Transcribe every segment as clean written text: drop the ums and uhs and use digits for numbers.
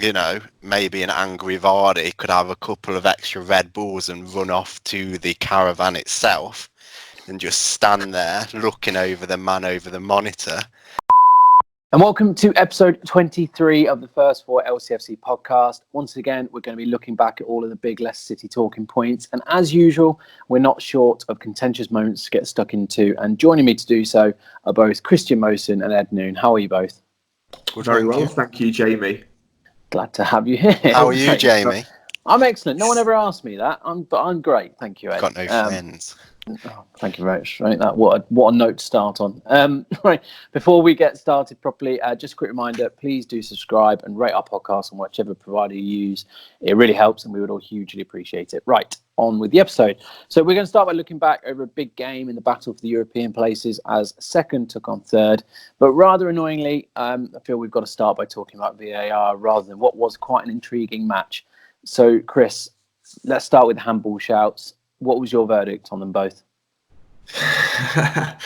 you know, maybe an angry Vardy could have a couple of extra Red Bulls and run off to the caravan itself and just stand there looking over the man over the monitor. And welcome to episode 23 of the First4LCFC podcast. Once again, we're going to be looking back at all of the big Leicester City talking points. And as usual, we're not short of contentious moments to get stuck into. And joining me to do so are both Christian Mosen and Ed Noon. How are you both? Very well, thank you, Jamie. Glad to have you here. How are you, Jamie? I'm excellent. No one ever asked me that, but I'm great. Thank you, Ed. Got no friends. Oh, thank you very much. Right, what a note to start on. Right, before we get started properly, just a quick reminder: please do subscribe and rate our podcast on whichever provider you use. It really helps, and we would all hugely appreciate it. Right, on with the episode. So we're going to start by looking back over a big game in the battle for the European places as second took on third. But rather annoyingly, I feel we've got to start by talking about VAR rather than what was quite an intriguing match. So, Chris, let's start with handball shouts. What was your verdict on them both? I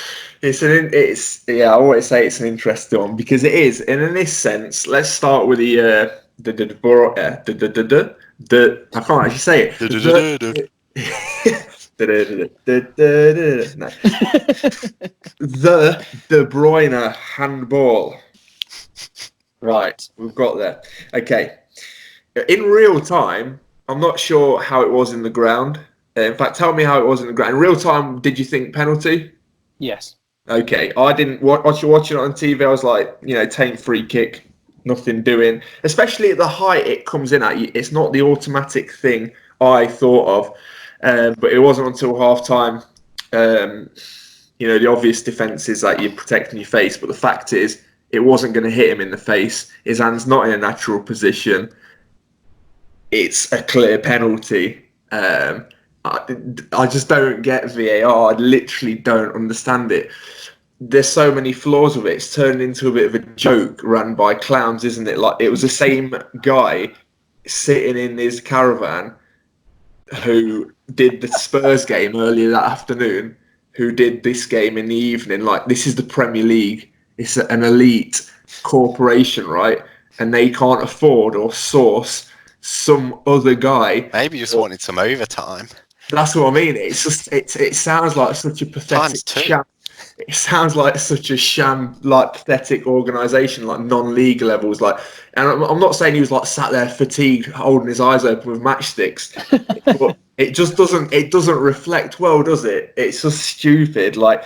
always say it's an interesting one because it is, and in this sense, let's start with I can't actually say it. The De Bruyne handball. Right, we've got there. Okay, in real time, I'm not sure how it was in the ground. In fact, tell me how it was in the ground. In real time, did you think penalty? Yes. Okay, I didn't watching it on TV. I was like, taint free kick, nothing doing. Especially at the height it comes in at you. It's not the automatic thing I thought of, but it wasn't until half time. The obvious defence is that you're protecting your face, but the fact is, it wasn't going to hit him in the face. His hand's not in a natural position. It's a clear penalty. I just don't get VAR. I literally don't understand it. There's so many flaws with it. It's turned into a bit of a joke run by clowns, isn't it? Like, it was the same guy sitting in his caravan who did the Spurs game earlier that afternoon, who did this game in the evening. Like, this is the Premier League. It's an elite corporation, right? And they can't afford or source some other guy. Maybe just wanted some overtime. That's what I mean. It's just it sounds like such a pathetic sham. It sounds like such a sham, like pathetic organisation, like non-league levels. Like, and I'm not saying he was like sat there fatigued, holding his eyes open with matchsticks, but it just doesn't. It doesn't reflect well, does it? It's just stupid. Like,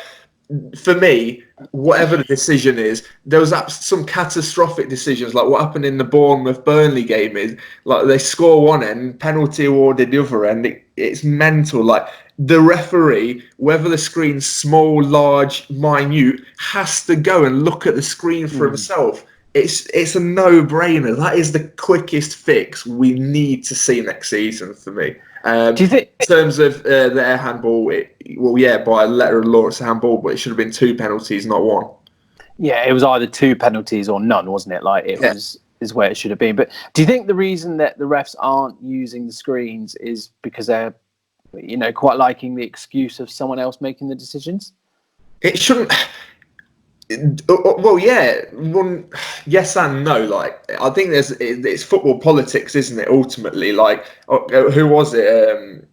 for me, whatever the decision is, there was some catastrophic decisions, like what happened in the Bournemouth-Burnley game. Is like they score one end, penalty awarded the other end. It's mental. Like, the referee, whether the screen's small, large, minute, has to go and look at the screen for himself. It's a no-brainer. That is the quickest fix we need to see next season for me. Do you think, in terms of their handball, by letter of law it's a handball, but it should have been 2 penalties, not 1. Yeah, it was either 2 penalties or none, wasn't it? Like, is where it should have been. But do you think the reason that the refs aren't using the screens is because they're, quite liking the excuse of someone else making the decisions? It shouldn't. Well, yeah. Yes and no. Like, I think it's football politics, isn't it? Ultimately, like, who was it?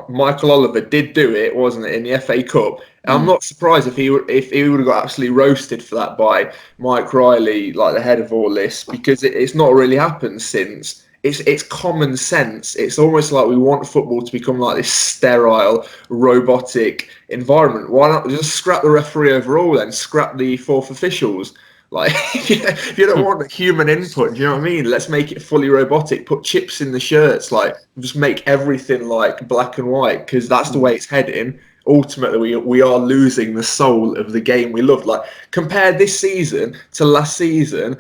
Michael Oliver did do it, wasn't it, in the FA Cup? I'm not surprised if he would have got absolutely roasted for that by Mike Riley, like the head of all this, because it's not really happened since. It's common sense. It's almost like we want football to become like this sterile, robotic environment. Why not just scrap the referee overall then? Scrap the 4th officials. Like, if you don't want the human input, do you know what I mean? Let's make it fully robotic. Put chips in the shirts. Like, just make everything like black and white, because that's the way it's heading. Ultimately, we are losing the soul of the game we love. Like, compare this season to last season.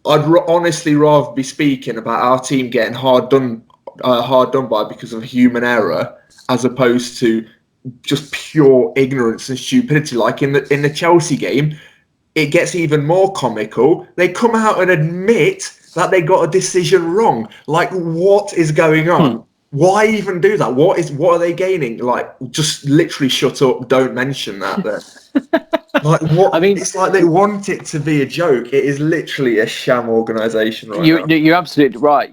I'd honestly rather be speaking about our team getting hard done by because of human error, as opposed to just pure ignorance and stupidity. Like in the Chelsea game, it gets even more comical. They come out and admit that they got a decision wrong. Like, what is going on? Why even do that? What are they gaining? Like, just literally shut up. Don't mention that then. Like what? I mean, it's like they want it to be a joke. It is literally a sham organisation right now. You're absolutely right.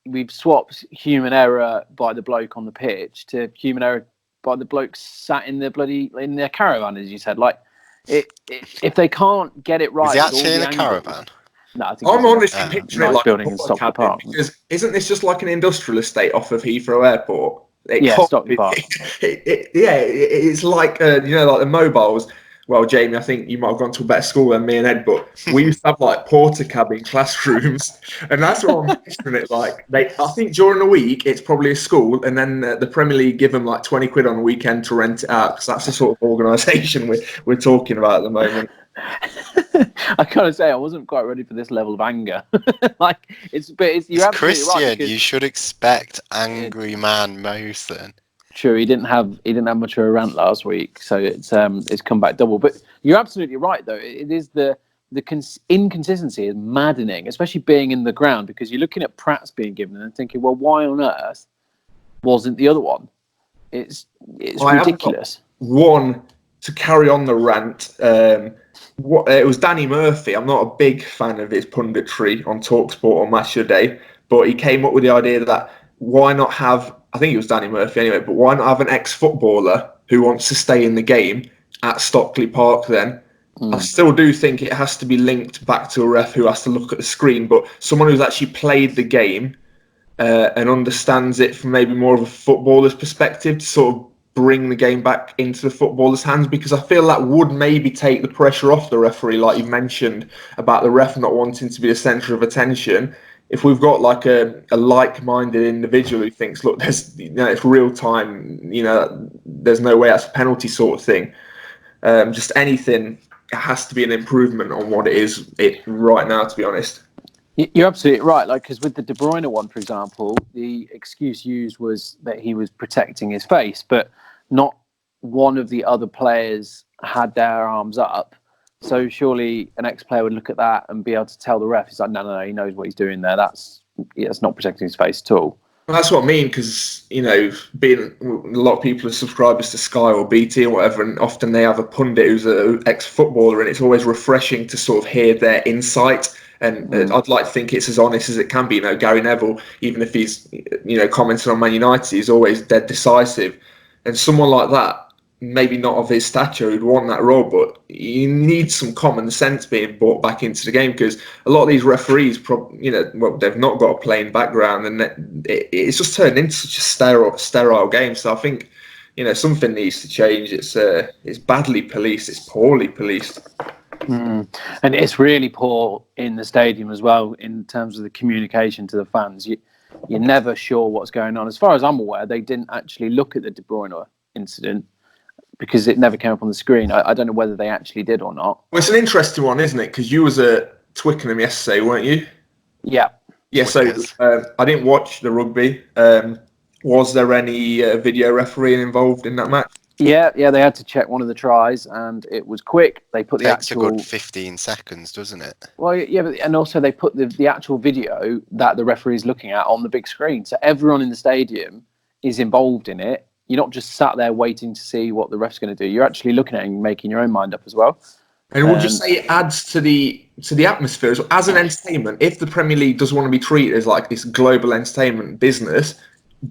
We've swapped human error by the bloke on the pitch to human error by the bloke sat in their caravan, as you said. Like, if they can't get it right, Was he with all actually in the a angles, caravan? No, I think I'm honestly picturing nice it like building a in log Stockley cabin, Park. because isn't this just like an industrial estate off of Heathrow Airport? Yeah, Stockley Park. It's like like the mobiles. Well, Jamie, I think you might have gone to a better school than me and Ed, but we used to have like porter cabin classrooms, and that's what I'm picturing it like. I think during the week it's probably a school, and then the Premier League give them like 20 quid on the weekend to rent it out, because that's the sort of organisation we're talking about at the moment. I gotta say, I wasn't quite ready for this level of anger. It's you're absolutely Christian. right. You should expect angry man Mosen. True, he didn't have much of a rant last week, so it's come back double. But you're absolutely right, though. It is the inconsistency is maddening, especially being in the ground, because you're looking at Pratt's being given and thinking, well, why on earth wasn't the other one? It's ridiculous. One, to carry on the rant. It was Danny Murphy. I'm not a big fan of his punditry on TalkSport on Match of the Day, but he came up with the idea that why not have, I think it was Danny Murphy anyway, but why not have an ex-footballer who wants to stay in the game at Stockley Park then? I still do think it has to be linked back to a ref who has to look at the screen, but someone who's actually played the game and understands it from maybe more of a footballer's perspective to sort of bring the game back into the footballer's hands, because I feel that would maybe take the pressure off the referee, like you mentioned about the ref not wanting to be the centre of attention. If we've got like a like-minded individual who thinks, look, there's it's real time, there's no way that's a penalty sort of thing. Just anything, it has to be an improvement on what it is right now, to be honest. You're absolutely right. Like, because with the De Bruyne one, for example, the excuse used was that he was protecting his face, but not one of the other players had their arms up. So surely an ex-player would look at that and be able to tell the ref, he's like, no, he knows what he's doing there. That's not protecting his face at all. Well, that's what I mean, because, being a lot of people are subscribers to Sky or BT or whatever, and often they have a pundit who's an ex-footballer, and it's always refreshing to sort of hear their insight. And I'd like to think it's as honest as it can be. Gary Neville, even if he's, commenting on Man United, he's always dead decisive. And someone like that, maybe not of his stature, who'd want that role, but you need some common sense being brought back into the game, because a lot of these referees, they've not got a playing background, and it's just turned into such a sterile game. So I think, something needs to change. It's badly policed. It's poorly policed. And it's really poor in the stadium as well in terms of the communication to the fans. You're never sure what's going on. As far as I'm aware, they didn't actually look at the De Bruyne incident because it never came up on the screen. I don't know whether they actually did or not. Well, it's an interesting one, isn't it? Because you was at Twickenham yesterday, weren't you? Yeah. Yeah, so I didn't watch the rugby. Was there any video refereeing involved in that match? Yeah, they had to check one of the tries, and it was quick. They put the actual... Takes a good 15 seconds, doesn't it? Well, yeah, and also they put the actual video that the referee is looking at on the big screen. So everyone in the stadium is involved in it. You're not just sat there waiting to see what the ref's going to do. You're actually looking at it and making your own mind up as well. And would you say it adds to the atmosphere as an entertainment? If the Premier League does want to be treated as like this global entertainment business,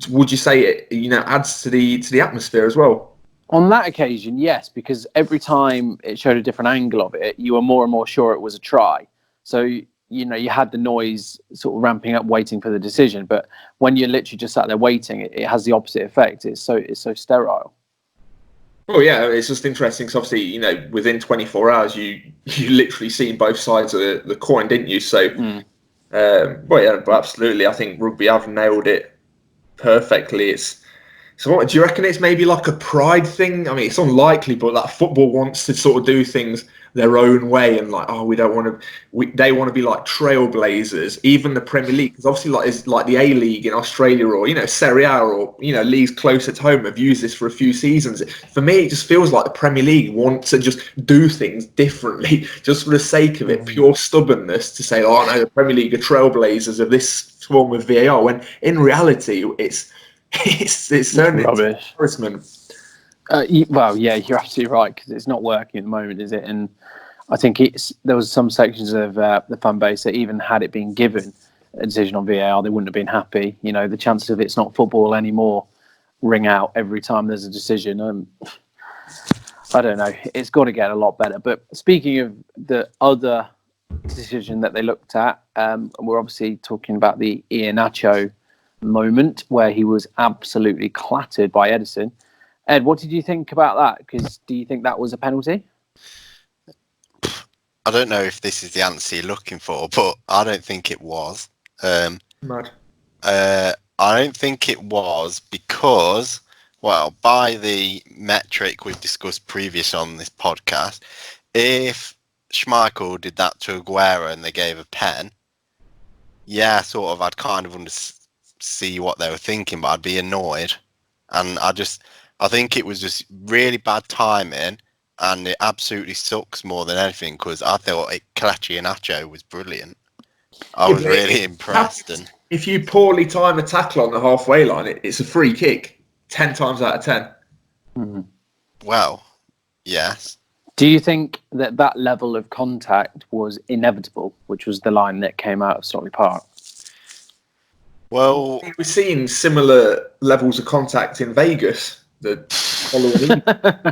would you say it adds to the atmosphere as well? On that occasion, yes, because every time it showed a different angle of it, you were more and more sure it was a try. So, you had the noise sort of ramping up, waiting for the decision. But when you're literally just sat there waiting, it has the opposite effect. It's so sterile. Oh yeah, it's just interesting because obviously, within 24 hours, you literally seen both sides of the coin, didn't you? So, but absolutely, I think rugby have nailed it perfectly. So what do you reckon? It's maybe like a pride thing. I mean, it's unlikely, but that football wants to sort of do things their own way, and like, we don't want to. They want to be like trailblazers. Even the Premier League, because obviously, it's like the A League in Australia, or Serie A, or leagues close at home have used this for a few seasons. For me, it just feels like the Premier League wants to just do things differently, just for the sake of it, pure stubbornness to say, oh no, the Premier League are trailblazers of this form of VAR. When in reality, it's certainly rubbish. embarrassment. Well, yeah, you're absolutely right, because it's not working at the moment, is it? And I think there was some sections of the fan base that even had it been given a decision on VAR, they wouldn't have been happy. You know, the chances of it's not football anymore ring out every time there's a decision. I don't know. It's got to get a lot better. But speaking of the other decision that they looked at, we're obviously talking about the Iheanacho moment where he was absolutely clattered by Ederson. Ed, what did you think about that? Because do you think that was a penalty? I don't know if this is the answer you're looking for, but I don't think it was. Mad. I don't think it was because, well, by the metric we've discussed previous on this podcast, if Schmeichel did that to Aguero and they gave a pen, yeah, sort of, I'd kind of see what they were thinking, but I'd be annoyed. And I think it was just really bad timing, and it absolutely sucks more than anything, because I thought Kelechi Iheanacho was brilliant. I was really impressed. And if you poorly time a tackle on the halfway line, it's a free kick 10 times out of 10. Mm-hmm. Well, yes. Do you think that level of contact was inevitable, which was the line that came out of Stockley Park? Well, we've seen similar levels of contact in Vegas the following week.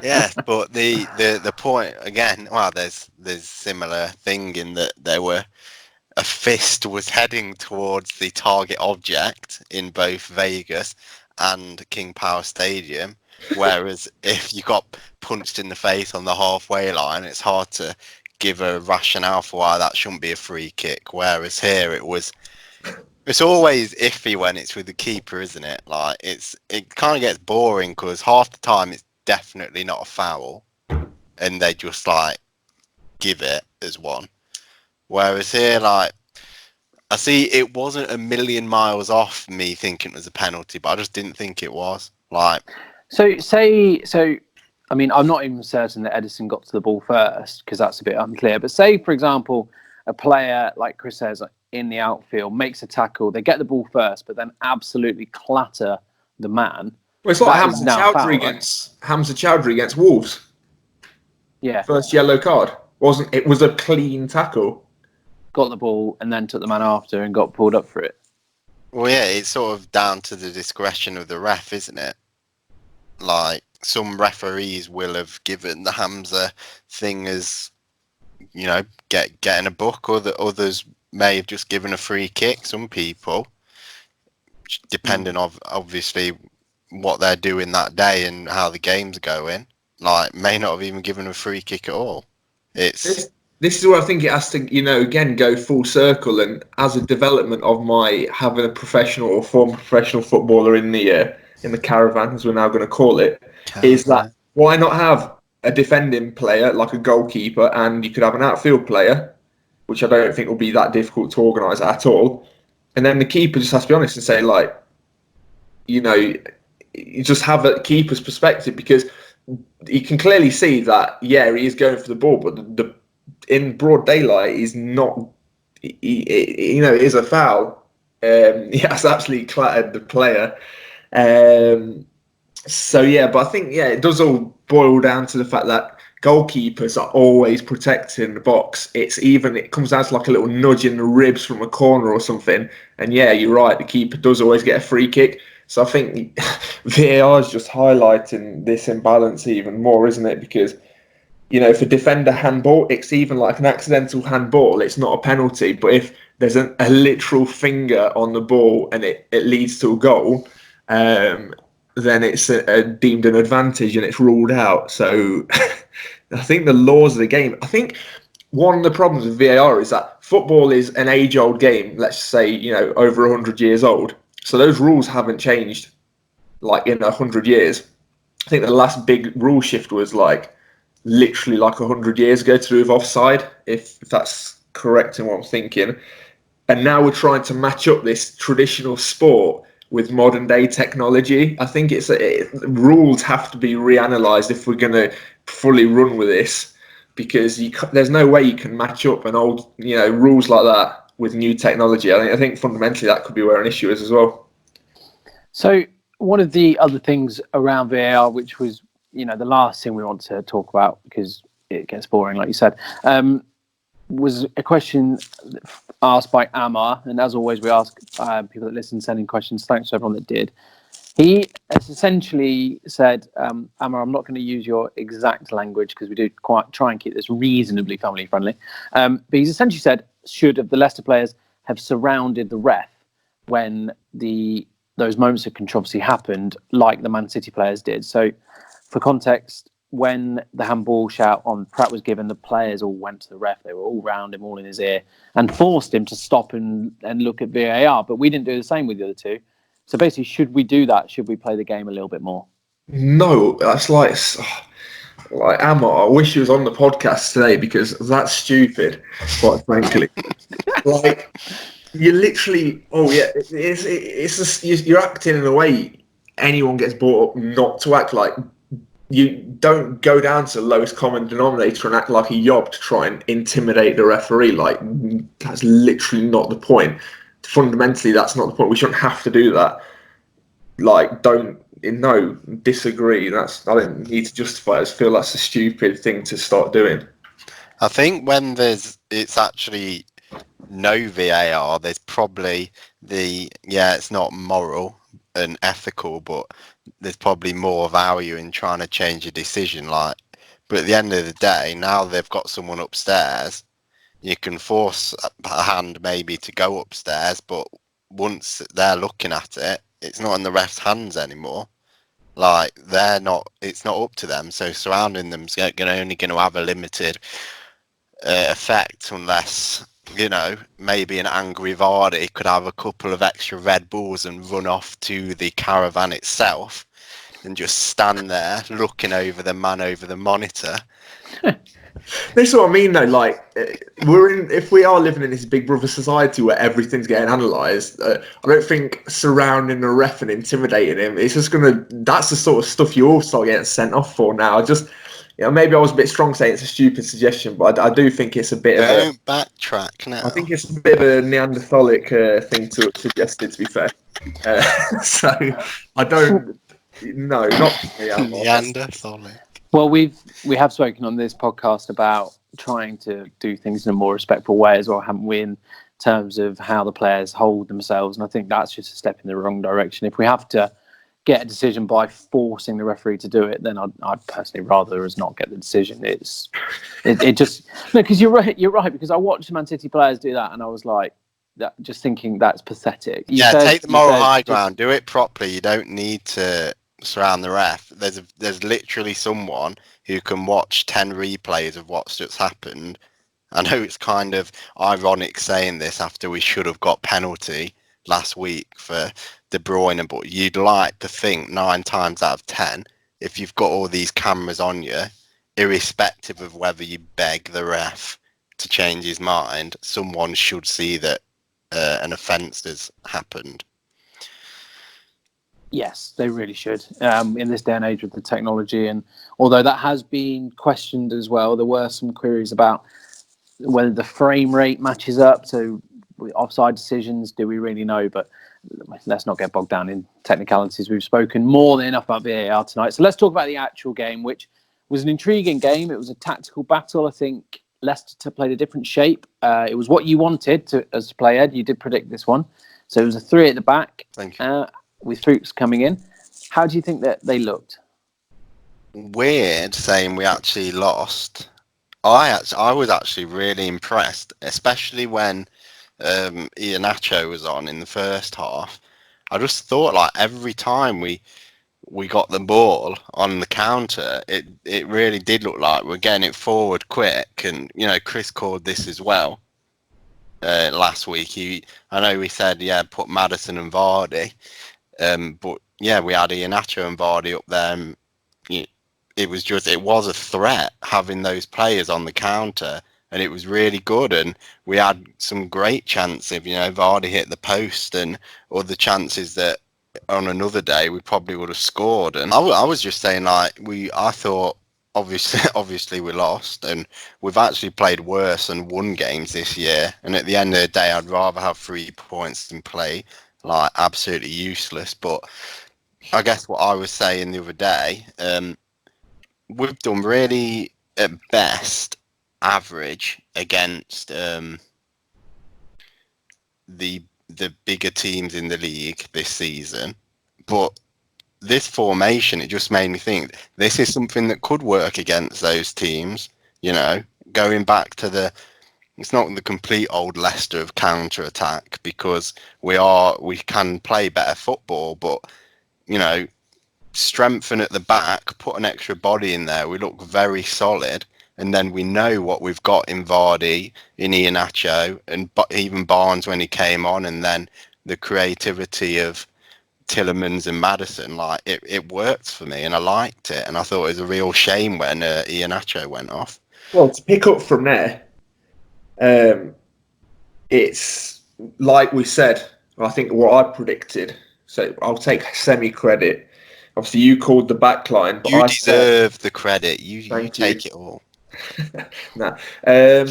Yeah, but the point again, well, there's similar thing in that a fist was heading towards the target object in both Vegas and King Power Stadium, whereas if you got punched in the face on the halfway line, it's hard to give a rationale for why that shouldn't be a free kick. Whereas here it's always iffy when it's with the keeper, isn't it? Like it kind of gets boring because half the time it's definitely not a foul, and they just like give it as one. Whereas here, like, I see it wasn't a million miles off me thinking it was a penalty, but I just didn't think it was. Like, so. I mean, I'm not even certain that Ederson got to the ball first because that's a bit unclear. But say, for example, a player like Chris says in the outfield makes a tackle, they get the ball first, but then absolutely clatter the man. Well, it's like Hamza Chowdhury against Wolves. Yeah, first yellow card. It was a clean tackle. Got the ball and then took the man after and got pulled up for it. well, yeah, it's sort of down to the discretion of the ref, isn't it? Like, some referees will have given the Hamza thing as, you know, getting a book, or others may have just given a free kick. Some people, depending on obviously what they're doing that day and how the game's going, like, may not have even given a free kick at all. This is where I think it has to, again, go full circle. And as a development of my having a professional or former professional footballer in the caravan, as we're now going to call it, is that why not have a defending player like a goalkeeper, and you could have an outfield player, which I don't think will be that difficult to organise at all. And then the keeper just has to be honest and say, like, you just have a keeper's perspective, because you can clearly see that, yeah, he is going for the ball, but in broad daylight, he's not. It is a foul. He has absolutely clattered the player. So yeah, but I think it does all boil down to the fact that goalkeepers are always protecting the box. It comes down to like a little nudge in the ribs from a corner or something. And yeah, you're right. The keeper does always get a free kick. So I think VAR is just highlighting this imbalance even more, isn't it? Because, if a defender handball, it's even like an accidental handball. It's not a penalty. But if there's a literal finger on the ball and it leads to a goal, then it's deemed an advantage and it's ruled out. So I think the laws of the game, I think one of the problems with VAR is that football is an age-old game, let's say, over 100 years old. So those rules haven't changed like in 100 years. I think the last big rule shift was literally 100 years ago to do with offside, if that's correct in what I'm thinking. And now we're trying to match up this traditional sport with modern day technology. I think rules have to be reanalyzed if we're going to fully run with this, because there's no way you can match up an old rules like that with new technology. I think fundamentally that could be where an issue is as well. So one of the other things around VAR, which was the last thing we want to talk about, because it gets boring, like you said, was a question asked by Amar. And as always, we ask people that listen, sending questions. Thanks to everyone that did. He has essentially said, Amar, I'm not going to use your exact language because we do quite try and keep this reasonably family friendly. But he's essentially said, should the Leicester players have surrounded the ref when those moments of controversy happened, like the Man City players did? So, for context, when the handball shout on Pratt was given, the players all went to the ref. They were all round him, all in his ear, and forced him to stop and look at VAR. But we didn't do the same with the other two. So basically, should we do that? Should we play the game a little bit more? No, that's like Amar. I wish he was on the podcast today because that's stupid, quite frankly. Like, you literally, it's just, you're acting in a way anyone gets brought up not to act like. You don't go down to the lowest common denominator and act like a yob to try and intimidate the referee. Like, that's literally not the point. Fundamentally, that's not the point. We shouldn't have to do that. Like, disagree. I don't need to justify it. I just feel that's a stupid thing to start doing. I think when it's actually no VAR, there's probably it's not moral and ethical, but there's probably more value in trying to change a decision. But at the end of the day, now they've got someone upstairs, you can force a hand maybe to go upstairs, but once they're looking at it, it's not in the ref's hands anymore. It's not up to them. So surrounding them's only going to have a limited effect unless, maybe an angry Vardy could have a couple of extra Red Bulls and run off to the caravan itself and just stand there looking over the man over the monitor. This is what I mean, though. Like, if we are living in this Big Brother society where everything's getting analysed, I don't think surrounding the ref and intimidating him, it's just that's the sort of stuff you all start getting sent off for now. Maybe I was a bit strong saying it's a stupid suggestion, but I do think it's a bit Don't backtrack now. I think it's a bit of a Neanderthalic thing to have suggested, to be fair. So I don't. No, not Neanderthalic. Well, we have spoken on this podcast about trying to do things in a more respectful way as well, haven't we, in terms of how the players hold themselves? And I think that's just a step in the wrong direction. If we have to get a decision by forcing the referee to do it, then I'd personally rather us not get the decision. It just no, because you're right. Because I watched Man City players do that, and I was like, just thinking that's pathetic. Take the moral high ground. Do it properly. You don't need to surround the ref. There's literally someone who can watch 10 replays of what's just happened. I know it's kind of ironic saying this after we should have got penalty last week for De Bruyne, but you'd like to think 9 times out of 10, if you've got all these cameras on you, irrespective of whether you beg the ref to change his mind, someone should see that an offence has happened. Yes, they really should. In this day and age with the technology, and although that has been questioned as well, there were some queries about whether the frame rate matches up. So offside decisions, do we really know? But let's not get bogged down in technicalities. We've spoken more than enough about VAR tonight. So let's talk about the actual game, which was an intriguing game. It was a tactical battle. I think Leicester played a different shape. It was what you wanted as a player, Ed. You did predict this one. So it was a 3 at the back. Thank you. With Fuchs coming in. How do you think that they looked? Weird saying we actually lost. I was actually really impressed, especially when Iheanacho was on in the first half. I just thought every time we got the ball on the counter, it really did look like we're getting it forward quick. And Chris called this as well last week. I know we said put Maddison and Vardy. But we had Iheanacho and Vardy up there. And it was a threat having those players on the counter, and it was really good. And we had some great chances. Vardy hit the post, and other chances that on another day we probably would have scored. And I was just saying, I thought obviously we lost, and we've actually played worse and won games this year. And at the end of the day, I'd rather have 3 points than play absolutely useless. But I guess what I was saying the other day, we've done really, at best, average against the bigger teams in the league this season. But this formation, it just made me think this is something that could work against those teams. You know, going back to it's not the complete old Leicester of counter attack, because we can play better football, but you know, strengthen at the back, put an extra body in there. We look very solid, and then we know what we've got in Vardy, in Iheanacho, and even Barnes when he came on, and then the creativity of Tillemans and Maddison. Like it worked for me, and I liked it, and I thought it was a real shame when Iheanacho went off. Well, to pick up from there, it's like we said. I think what I predicted. So I'll take semi-credit. Obviously, you called the back line. But You deserve the credit. You take it all. Nah. I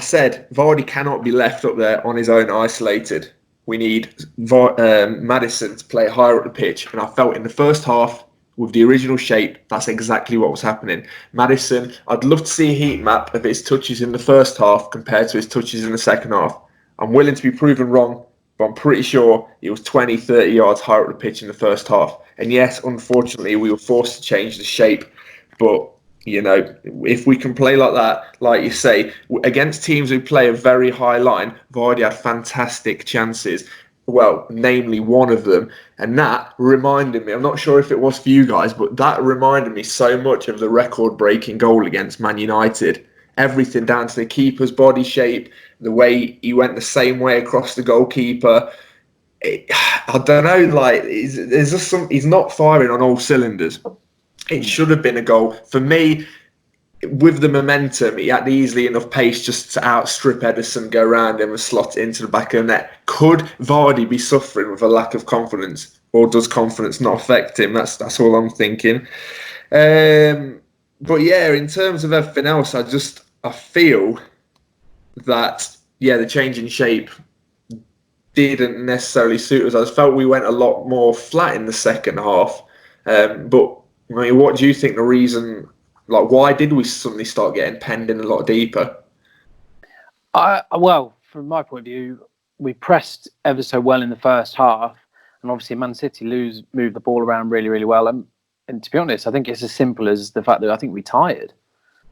said Vardy cannot be left up there on his own, isolated. We need Maddison to play higher up the pitch. And I felt in the first half, with the original shape, that's exactly what was happening. Maddison, I'd love to see a heat map of his touches in the first half compared to his touches in the second half. I'm willing to be proven wrong, but I'm pretty sure he was 20, 30 yards higher up the pitch in the first half. And yes, unfortunately, we were forced to change the shape. But, you know, if we can play like that, like you say, against teams who play a very high line, Vardy had fantastic chances. Well, namely one of them. And that reminded me, I'm not sure if it was for you guys, but that reminded me so much of the record-breaking goal against Man United. Everything down to the keeper's body shape, the way he went the same way across the goalkeeper. I don't know, like, there's just he's not firing on all cylinders. It should have been a goal. For me, with the momentum, he had easily enough pace just to outstrip Ederson, go around him and slot it into the back of the net. Could Vardy be suffering with a lack of confidence? Or does confidence not affect him? That's all I'm thinking. But yeah, in terms of everything else, I feel that, yeah, the change in shape didn't necessarily suit us. I just felt we went a lot more flat in the second half. But I mean, what do you think the reason, like, why did we suddenly start getting penned in a lot deeper? Well, from my point of view, we pressed ever so well in the first half, and obviously Man City moved the ball around really, really well. And to be honest, I think it's as simple as the fact that I think we tired.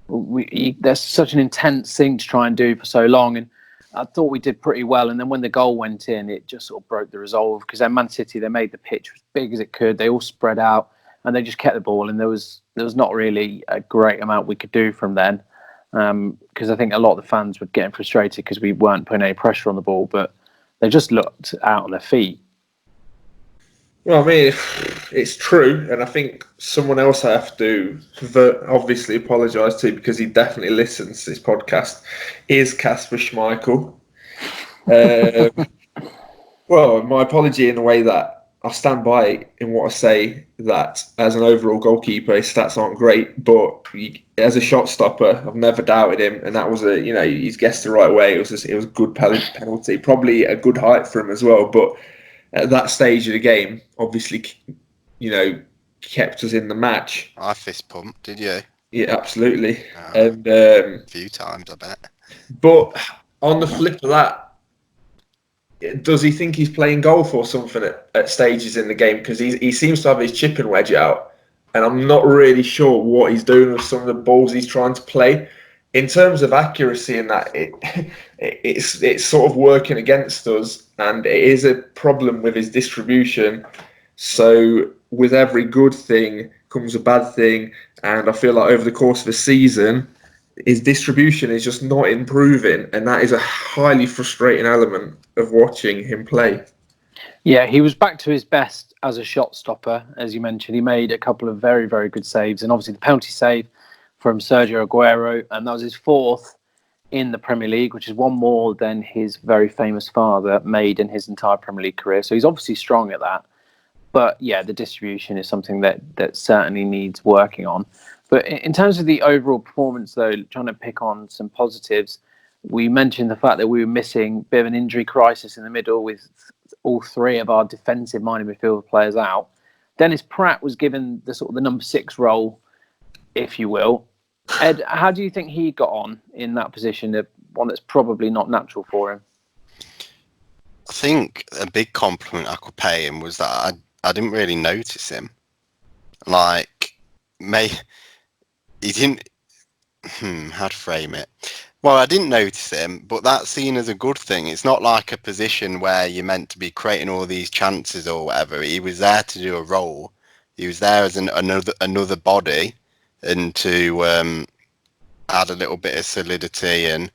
There's such an intense thing to try and do for so long, and I thought we did pretty well. And then when the goal went in, it just sort of broke the resolve, because then Man City, they made the pitch as big as it could. They all spread out and they just kept the ball, and there was not really a great amount we could do from then, because I think a lot of the fans were getting frustrated because we weren't putting any pressure on the ball, but they just looked out on their feet. Well, I mean, it's true, and I think someone else I have to obviously apologise to, because he definitely listens to this podcast, is Kasper Schmeichel. Well, my apology in the way that I'll stand by in what I say, that as an overall goalkeeper, his stats aren't great, but as a shot stopper, I've never doubted him, and that was he's guessed the right way. It was a good penalty, probably a good height for him as well, but at that stage of the game, obviously, kept us in the match. I fist pumped, did you? Yeah, absolutely. And a few times, I bet. But on the flip of that, does he think he's playing golf or something at stages in the game? Because he seems to have his chipping wedge out, and I'm not really sure what he's doing with some of the balls he's trying to play. In terms of accuracy and that, it's sort of working against us, and it is a problem with his distribution. So with every good thing comes a bad thing, and I feel like over the course of a season, his distribution is just not improving, and that is a highly frustrating element of watching him play. Yeah, he was back to his best as a shot stopper, as you mentioned. He made a couple of very, very good saves, and obviously the penalty save from Sergio Aguero, and that was his fourth in the Premier League, which is one more than his very famous father made in his entire Premier League career. So he's obviously strong at that. But yeah, the distribution is something that certainly needs working on. But in terms of the overall performance, though, trying to pick on some positives, we mentioned the fact that we were missing a bit of an injury crisis in the middle with all three of our defensive-minded midfield players out. Dennis Pratt was given the sort of the number 6 role, if you will. Ed, how do you think he got on in that position, one that's probably not natural for him? I think a big compliment I could pay him was that I didn't really notice him. Like, he didn't. How to frame it? Well, I didn't notice him, but that's seen as a good thing. It's not like a position where you're meant to be creating all these chances or whatever. He was there to do a role. He was there as another body, and to add a little bit of solidity and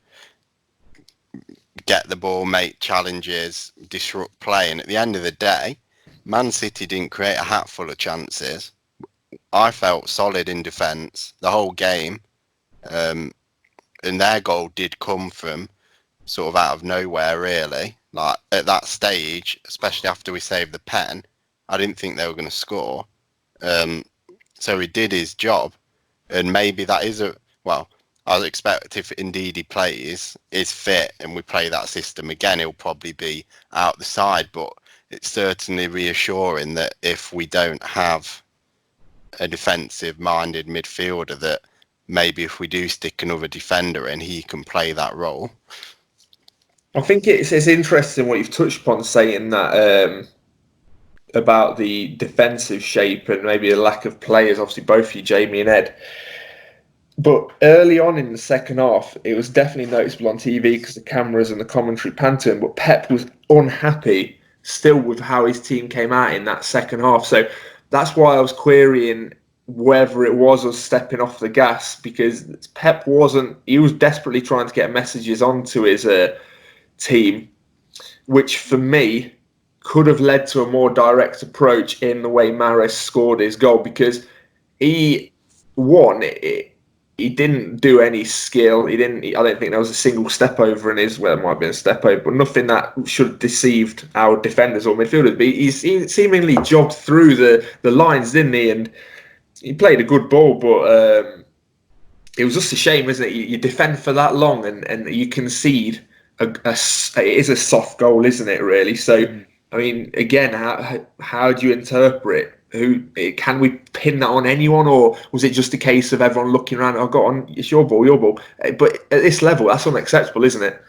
get the ball, make challenges, disrupt play. And at the end of the day, Man City didn't create a hatful of chances. I felt solid in defence the whole game. And their goal did come from sort of out of nowhere, really. Like, at that stage, especially after we saved the pen, I didn't think they were going to score. So he did his job. And maybe that is I expect if indeed he plays, is fit, and we play that system again, he'll probably be out the side. But it's certainly reassuring that if we don't have a defensive-minded midfielder, that maybe if we do stick another defender in, he can play that role. I think it's interesting what you've touched upon, saying that about the defensive shape and maybe a lack of players, obviously both you, Jamie and Ed. But early on in the second half, it was definitely noticeable on TV because the cameras and the commentary panned to him, but Pep was unhappy still with how his team came out in that second half. So that's why I was querying whether it was us stepping off the gas, because Pep he was desperately trying to get messages onto his team, which for me could have led to a more direct approach in the way Mahrez scored his goal, because he didn't do any skill. I don't think there was a single step over in his, well, there might have been a step over, but nothing that should have deceived our defenders or midfielders. But he seemingly jogged through the lines, didn't he? And he played a good ball, but it was just a shame, isn't it? You defend for that long and you concede. It is a soft goal, isn't it, really? So, I mean, again, how do you interpret? Can we pin that on anyone, or was it just a case of everyone looking around? Oh, go on, it's your ball. But at this level, that's unacceptable, isn't it?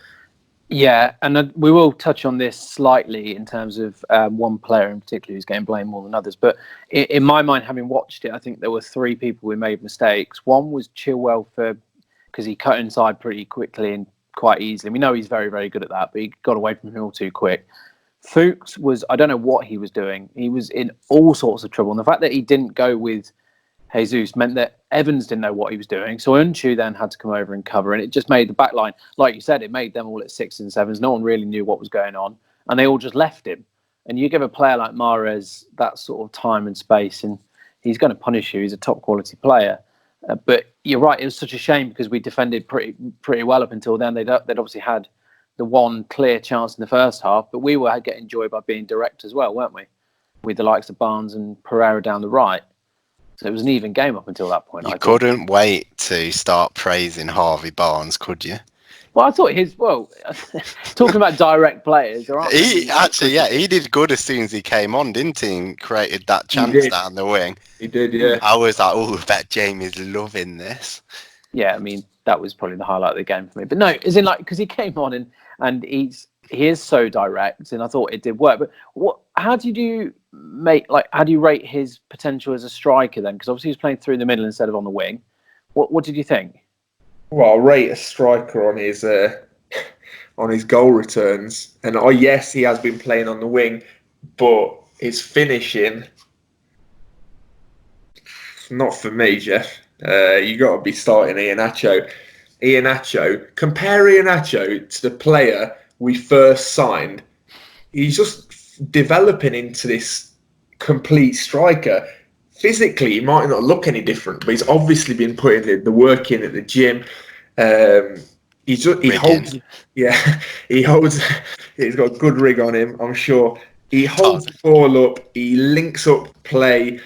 Yeah, and we will touch on this slightly in terms of one player in particular who's getting blamed more than others. But in my mind, having watched it, I think there were 3 people who made mistakes. One was Chilwell because he cut inside pretty quickly and quite easily. We know he's very, very good at that, but he got away from him all too quick. Fuchs I don't know what he was doing. He was in all sorts of trouble. And the fact that he didn't go with Jesus meant that Evans didn't know what he was doing. So Unchu then had to come over and cover. And it just made the back line, like you said, it made them all at 6s and 7s. No one really knew what was going on. And they all just left him. And you give a player like Mahrez that sort of time and space, and he's going to punish you. He's a top quality player. But you're right, it was such a shame because we defended pretty well up until then. They'd obviously had the one clear chance in the first half, but we were getting joy by being direct as well, weren't we? With the likes of Barnes and Pereira down the right. So it was an even game up until that point. You couldn't wait to start praising Harvey Barnes, could you? Well, I thought talking about direct players, there aren't he did good as soon as he came on, didn't he? And created that chance down the wing. He did, yeah. I was like, I bet Jamie's loving this. Yeah, I mean, that was probably the highlight of the game for me. But no, as in because he came on and he is so direct, and I thought it did work. But how do you rate his potential as a striker then? Because obviously he's playing through the middle instead of on the wing. What did you think? Well, I'll rate a striker on his goal returns, and yes, he has been playing on the wing, but his finishing, not for me, Jeff. You got to be starting Iheanacho. Compare Iheanacho to the player we first signed. He's just developing into this complete striker. Physically, he might not look any different, but he's obviously been putting the work in at the gym. He holds. He's got a good rig on him, I'm sure. He holds the ball up. He links up play.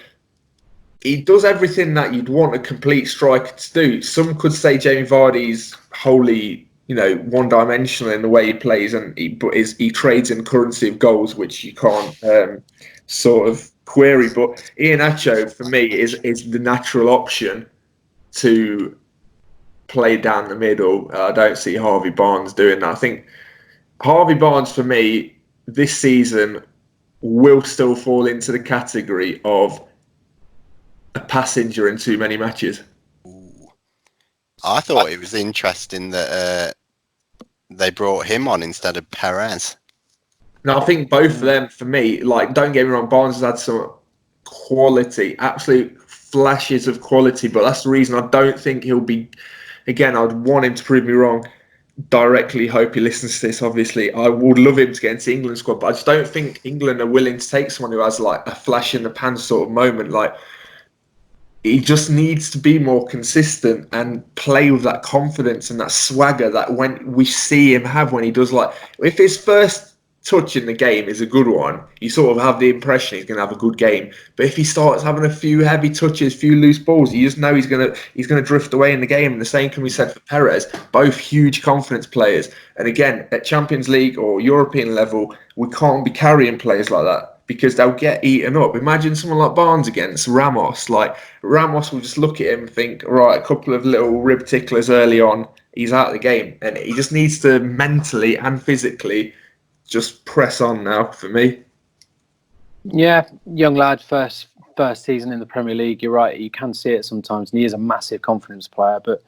He does everything that you'd want a complete striker to do. Some could say Jamie Vardy's wholly, one-dimensional in the way he plays, but he trades in currency of goals, which you can't sort of query. But Iheanacho, for me, is the natural option to play down the middle. I don't see Harvey Barnes doing that. I think Harvey Barnes, for me, this season will still fall into the category of a passenger in too many matches. Ooh. I thought it was interesting that they brought him on instead of Perez. No, I think both of them, for me, like, don't get me wrong, Barnes has had some quality, absolute flashes of quality, but that's the reason I don't think he'll be, again, I'd want him to prove me wrong. Directly hope he listens to this, obviously. I would love him to get into the England squad, but I just don't think England are willing to take someone who has like a flash in the pan sort of moment. Like, he just needs to be more consistent and play with that confidence and that swagger that when we see him have when he does, like, if his first touch in the game is a good one, you sort of have the impression he's going to have a good game. But if he starts having a few heavy touches, few loose balls, you just know he's going to drift away in the game. And the same can be said for Perez. Both huge confidence players. And again, at Champions League or European level, we can't be carrying players like that because they'll get eaten up. Imagine someone like Barnes against Ramos. Like, Ramos will just look at him and think, right, a couple of little rib ticklers early on, he's out of the game. And he just needs to mentally and physically just press on now for me. Yeah, young lad, first season in the Premier League. You're right, you can see it sometimes, and he is a massive confidence player. But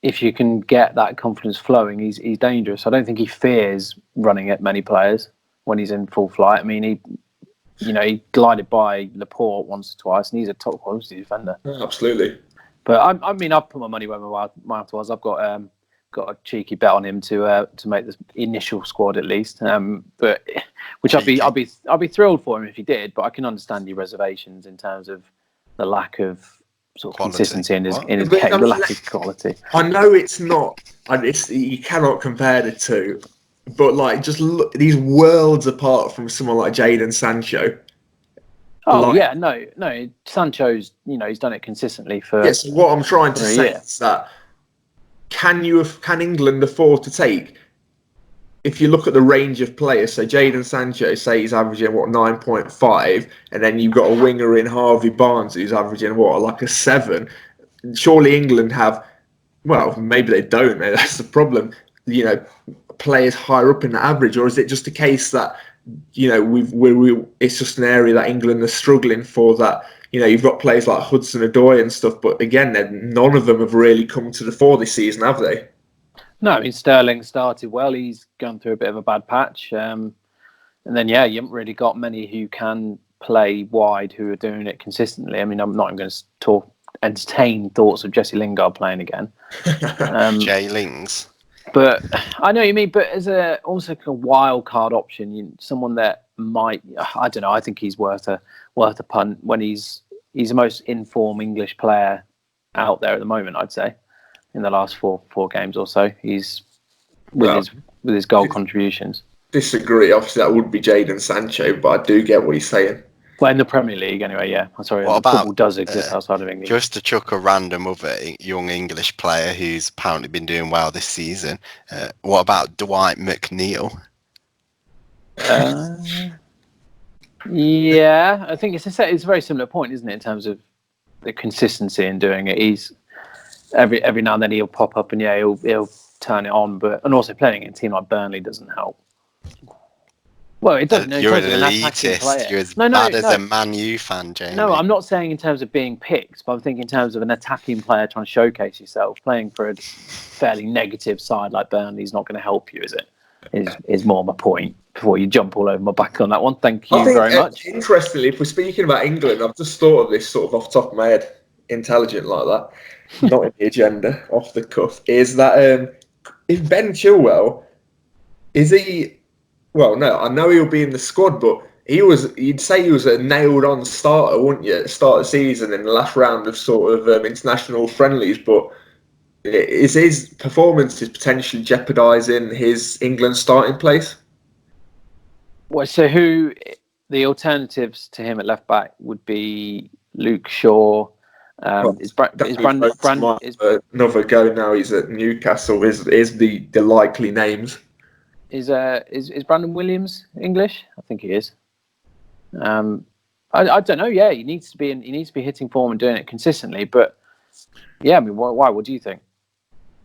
if you can get that confidence flowing, he's dangerous. I don't think he fears running at many players when he's in full flight. I mean, he glided by Laporte once or twice, and he's a top quality defender. Yeah, absolutely. But I mean, I've put my money where my mouth was. I've got a cheeky bet on him to make the initial squad at least. But which I'd be thrilled for him if he did. But I can understand your reservations in terms of the lack of sort of Quality. Consistency in his game, the lack of quality. I know it's not. You cannot compare the two. But like, just look, these worlds apart from someone like Jadon Sancho. Oh yeah, no. Sancho's, he's done it consistently for. Yes. What I'm trying to say is that can England afford to take? If you look at the range of players, so Jadon Sancho, say he's averaging 9.5, and then you've got a winger in Harvey Barnes who's averaging like a 7. Surely England have, well, maybe they don't. Maybe that's the problem. Players higher up in the average, or is it just a case that it's just an area that England are struggling for? That you've got players like Hudson-Odoi and stuff, but again, none of them have really come to the fore this season, have they? No, I mean, Sterling started well. He's gone through a bit of a bad patch, and then you haven't really got many who can play wide who are doing it consistently. I mean, I'm not even going to entertain thoughts of Jesse Lingard playing again. Jay Lings. But I know what you mean. But as also a wild card option, someone that might, I don't know. I think he's worth a punt when he's the most informed English player out there at the moment. I'd say in the last four games or so, he's with his goal contributions. Disagree. Obviously, that would be Jadon Sancho, but I do get what he's saying. Well, in the Premier League, anyway, yeah. I'm sorry, football does exist outside of England. Just to chuck a random other young English player who's apparently been doing well this season. What about Dwight McNeil? Yeah, I think it's a very similar point, isn't it, in terms of the consistency in doing it. He's every now and then he'll pop up and he'll turn it on, and also playing in a team like Burnley doesn't help. Well, it doesn't. You're an elitist. You're as bad as a Man U fan, Jamie. No, I'm not saying in terms of being picked, but I'm thinking in terms of an attacking player trying to showcase yourself. Playing for a fairly negative side like Burnley is not going to help you, is it? Is more my point. Before you jump all over my back on that one, thank you very much. Interestingly, if we're speaking about England, I've just thought of this sort of off the top of my head, intelligent like that, not in the agenda, off the cuff. Is that if Ben Chilwell is he? Well, no, I know he'll be in the squad, but you'd say he was a nailed-on starter, wouldn't you? Start of the season in the last round of sort of international friendlies, but is his performances potentially jeopardising his England starting place? Well, so the alternatives to him at left back would be Luke Shaw. Is Brandon another go now? He's at Newcastle. Is the likely names? Is Brandon Williams English? I think he is. I I don't know. Yeah, he needs to be hitting form and doing it consistently. But yeah, I mean, why? What do you think?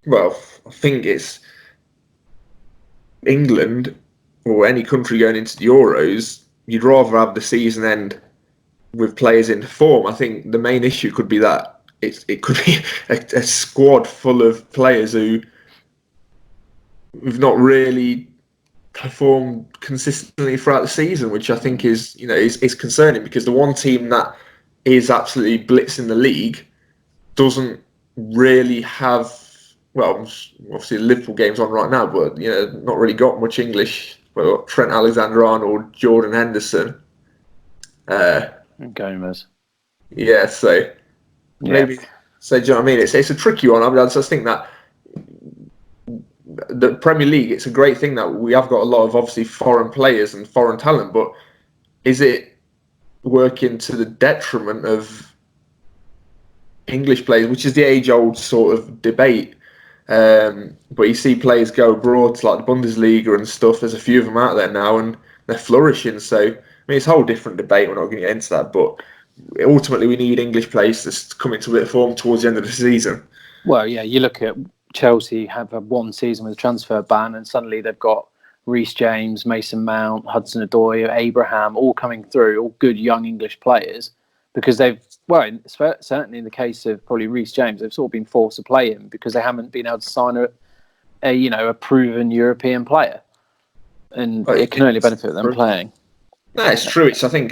Well, I think it's England or any country going into the Euros. You'd rather have the season end with players in form. I think the main issue could be that it could be a squad full of players who've not really performed consistently throughout the season, which I think is concerning, because the one team that is absolutely blitzing the league doesn't really have, well, obviously the Liverpool game's on right now, but not really got much English. Well, Trent Alexander-Arnold, Jordan Henderson, Gomez. Yeah, so maybe. So do you know what I mean? It's a tricky one. I mean, I just think that the Premier League, it's a great thing that we have got a lot of obviously foreign players and foreign talent, but is it working to the detriment of English players, which is the age-old sort of debate? But you see players go abroad to like the Bundesliga and stuff. There's a few of them out there now, and they're flourishing. So I mean, it's a whole different debate. We're not going to get into that, but ultimately, we need English players to come into a bit of form towards the end of the season. Well, yeah, you look at Chelsea have had one season with a transfer ban, and suddenly they've got Reece James, Mason Mount, Hudson-Odoi, Abraham, all coming through, all good young English players, because they've, well, certainly in the case of probably Reece James, they've sort of been forced to play him because they haven't been able to sign a proven European player, and it can only benefit them playing. No, it's true. I think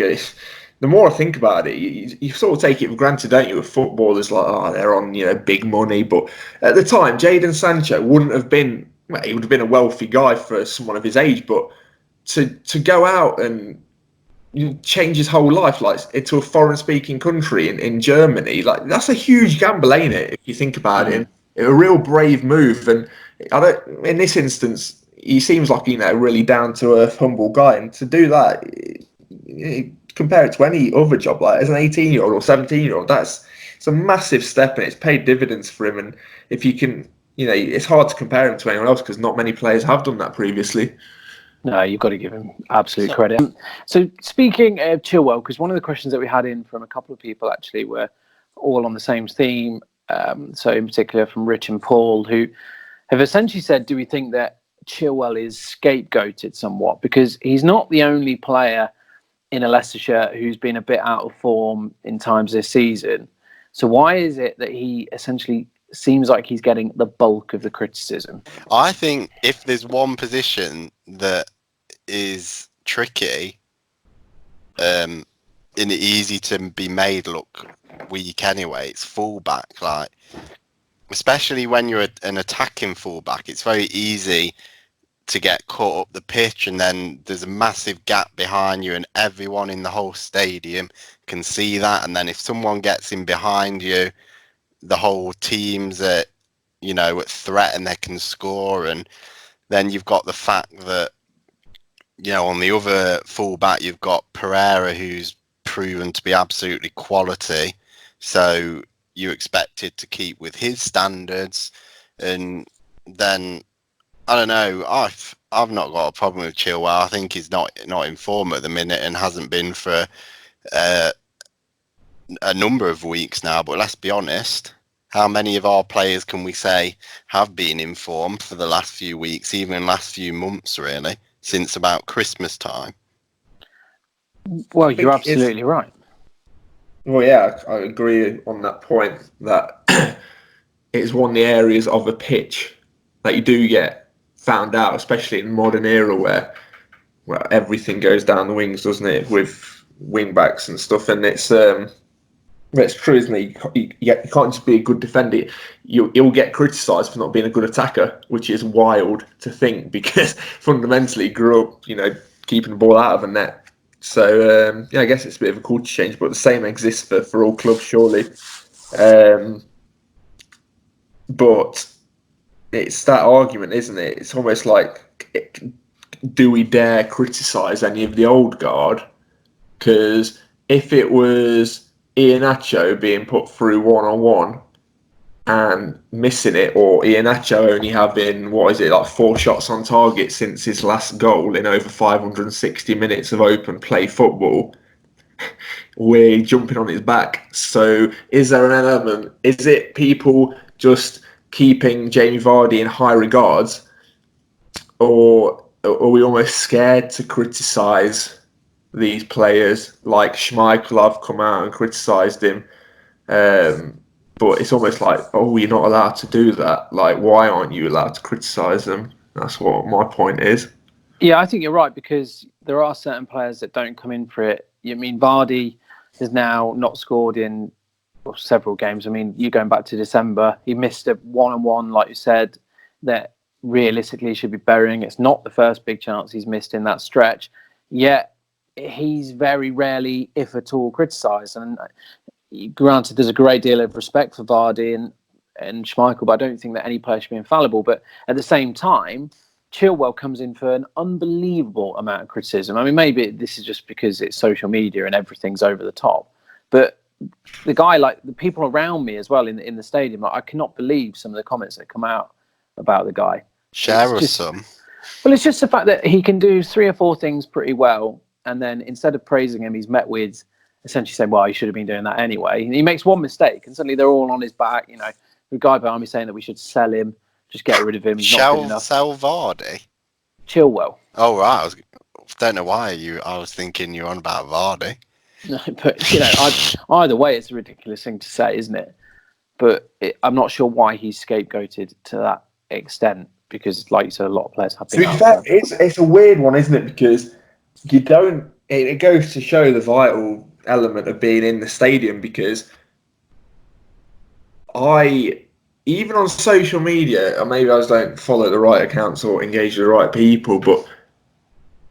the more I think about it, you sort of take it for granted, don't you? With footballers, like, they're on big money, but at the time, Jadon Sancho wouldn't have been. Well, he would have been a wealthy guy for someone of his age, but to go out and change his whole life, like into a foreign-speaking country in Germany, like that's a huge gamble, ain't it? If you think about it, a real brave move. And in this instance, he seems like a really down-to-earth, humble guy, and to do that, compare it to any other job, like as an 18-year-old or 17-year-old, it's a massive step, and it's paid dividends for him. And if you can, it's hard to compare him to anyone else because not many players have done that previously. No, you've got to give him absolute credit. So speaking of Chilwell, because one of the questions that we had in from a couple of people actually were all on the same theme. So in particular from Rich and Paul, who have essentially said, do we think that Chilwell is scapegoated somewhat? Because he's not the only player in a Leicestershire who's been a bit out of form in times this season. So why is it that he essentially seems like he's getting the bulk of the criticism? I think if there's one position that is tricky and easy to be made look weak anyway, it's fullback. Like, especially when you're an attacking fullback, it's very easy to get caught up the pitch, and then there's a massive gap behind you, and everyone in the whole stadium can see that. And then if someone gets in behind you, the whole team's at threat and they can score. And then you've got the fact that on the other fullback you've got Pereira, who's proven to be absolutely quality, so you expected to keep with his standards. And then I don't know. I've not got a problem with Chilwell. I think he's not in form at the minute and hasn't been for a number of weeks now. But let's be honest, how many of our players can we say have been in form for the last few weeks, even last few months, really, since about Christmas time? Well, you're absolutely right. Well, yeah, I agree on that point, that it's one of the areas of the pitch that you do get found out, especially in the modern era where everything goes down the wings, doesn't it, with wing backs and stuff. And it's true, isn't it? You can't just be a good defender. You'll get criticised for not being a good attacker, which is wild to think, because fundamentally grew up, keeping the ball out of the net. So I guess it's a bit of a culture change, but the same exists for all clubs, surely. But it's that argument, isn't it? It's almost like, do we dare criticise any of the old guard? Because if it was Iheanacho being put through one-on-one and missing it, or Iheanacho only having, 4 shots on target since his last goal in over 560 minutes of open play football, we're jumping on his back. So is there an element? Is it people just keeping Jamie Vardy in high regards, or are we almost scared to criticise these players? Like Schmeichel, I've come out and criticised him. But it's almost like, oh, you're not allowed to do that. Like, why aren't you allowed to criticise them? That's what my point is. Yeah, I think you're right, because there are certain players that don't come in for it. I mean, Vardy has now not scored in several games. I mean, you going back to December, he missed a one-on-one, like you said, that realistically he should be burying. It's not the first big chance he's missed in that stretch. Yet he's very rarely, if at all, criticised. And granted, there's a great deal of respect for Vardy and Schmeichel, but I don't think that any player should be infallible. But at the same time, Chilwell comes in for an unbelievable amount of criticism. I mean, maybe this is just because it's social media and everything's over the top. But the guy, like the people around me as well in the stadium, I cannot believe some of the comments that come out about the guy. Share us some. Well, it's just the fact that he can do 3 or 4 things pretty well, and then instead of praising him, he's met with essentially saying, well, he should have been doing that anyway. And he makes one mistake, and suddenly they're all on his back. You know, the guy behind me saying that we should sell him, just get rid of him. He's not good enough. Sell Vardy? Chilwell. Oh, right. Don't know why I was thinking you're on about Vardy. No, but, you know, either way, it's a ridiculous thing to say, isn't it? But I'm not sure why he's scapegoated to that extent, because, like you said, a lot of players have been. To be fair, it's a weird one, isn't it? Because you don't. It goes to show the vital element of being in the stadium, because even on social media, or maybe I just don't follow the right accounts or engage with the right people, but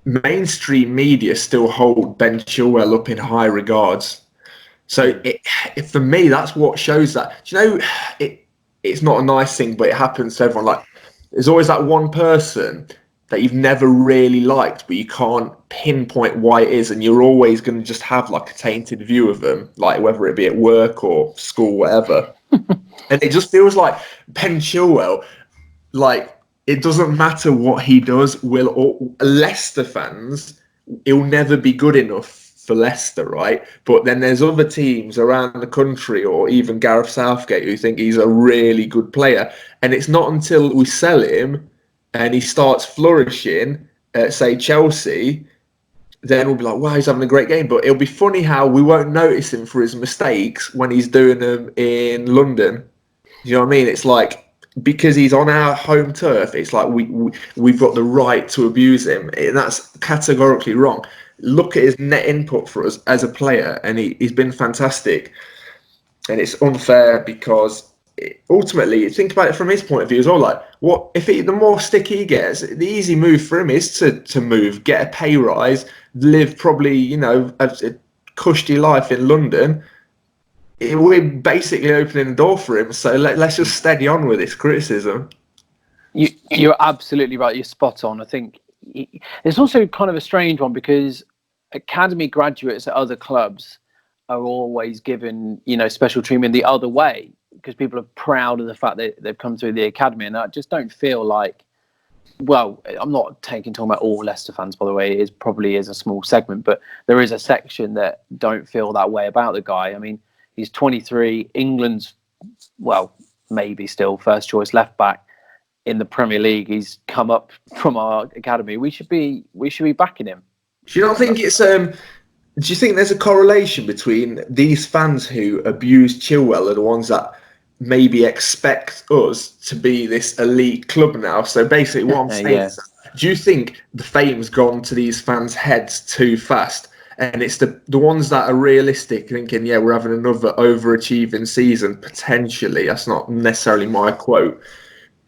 mainstream media still hold Ben Chilwell up in high regards. So for me, that's what shows that. Do you know, it's not a nice thing, but it happens to everyone. Like, there's always that one person that you've never really liked, but you can't pinpoint why it is, and you're always going to just have like a tainted view of them, like whether it be at work or school, whatever. And it just feels like Ben Chilwell, like, it doesn't matter what he does, Leicester fans, he'll never be good enough for Leicester, right? But then there's other teams around the country, or even Gareth Southgate, who think he's a really good player. And it's not until we sell him and he starts flourishing at, say, Chelsea, then we'll be like, wow, he's having a great game. But it'll be funny how we won't notice him for his mistakes when he's doing them in London. You know what I mean? It's like, because he's on our home turf, it's like we've got the right to abuse him. And that's categorically wrong. Look at his net input for us as a player, and he's been fantastic. And it's unfair because ultimately, think about it from his point of view as well. Like, what if the more stick he gets, the easy move for him is to move, get a pay rise, live probably, you know, a cushy life in London. We're basically opening the door for him. So let's just steady on with this criticism. You're absolutely right. You're spot on. I think it's also kind of a strange one, because academy graduates at other clubs are always given, you know, special treatment the other way, because people are proud of the fact that they've come through the academy. And I just don't feel like, well, I'm not talking about all Leicester fans, by the way. It probably is a small segment, but there is a section that don't feel that way about the guy. I mean, he's 23, England's, well, maybe still first choice left back in the Premier League. He's come up from our academy. We should be backing him. Do you not think it's do you think there's a correlation between these fans who abuse Chilwell and the ones that maybe expect us to be this elite club now? So basically what I'm saying is, do you think the fame's gone to these fans' heads too fast? And it's the ones that are realistic, thinking, yeah, we're having another overachieving season, potentially. That's not necessarily my quote.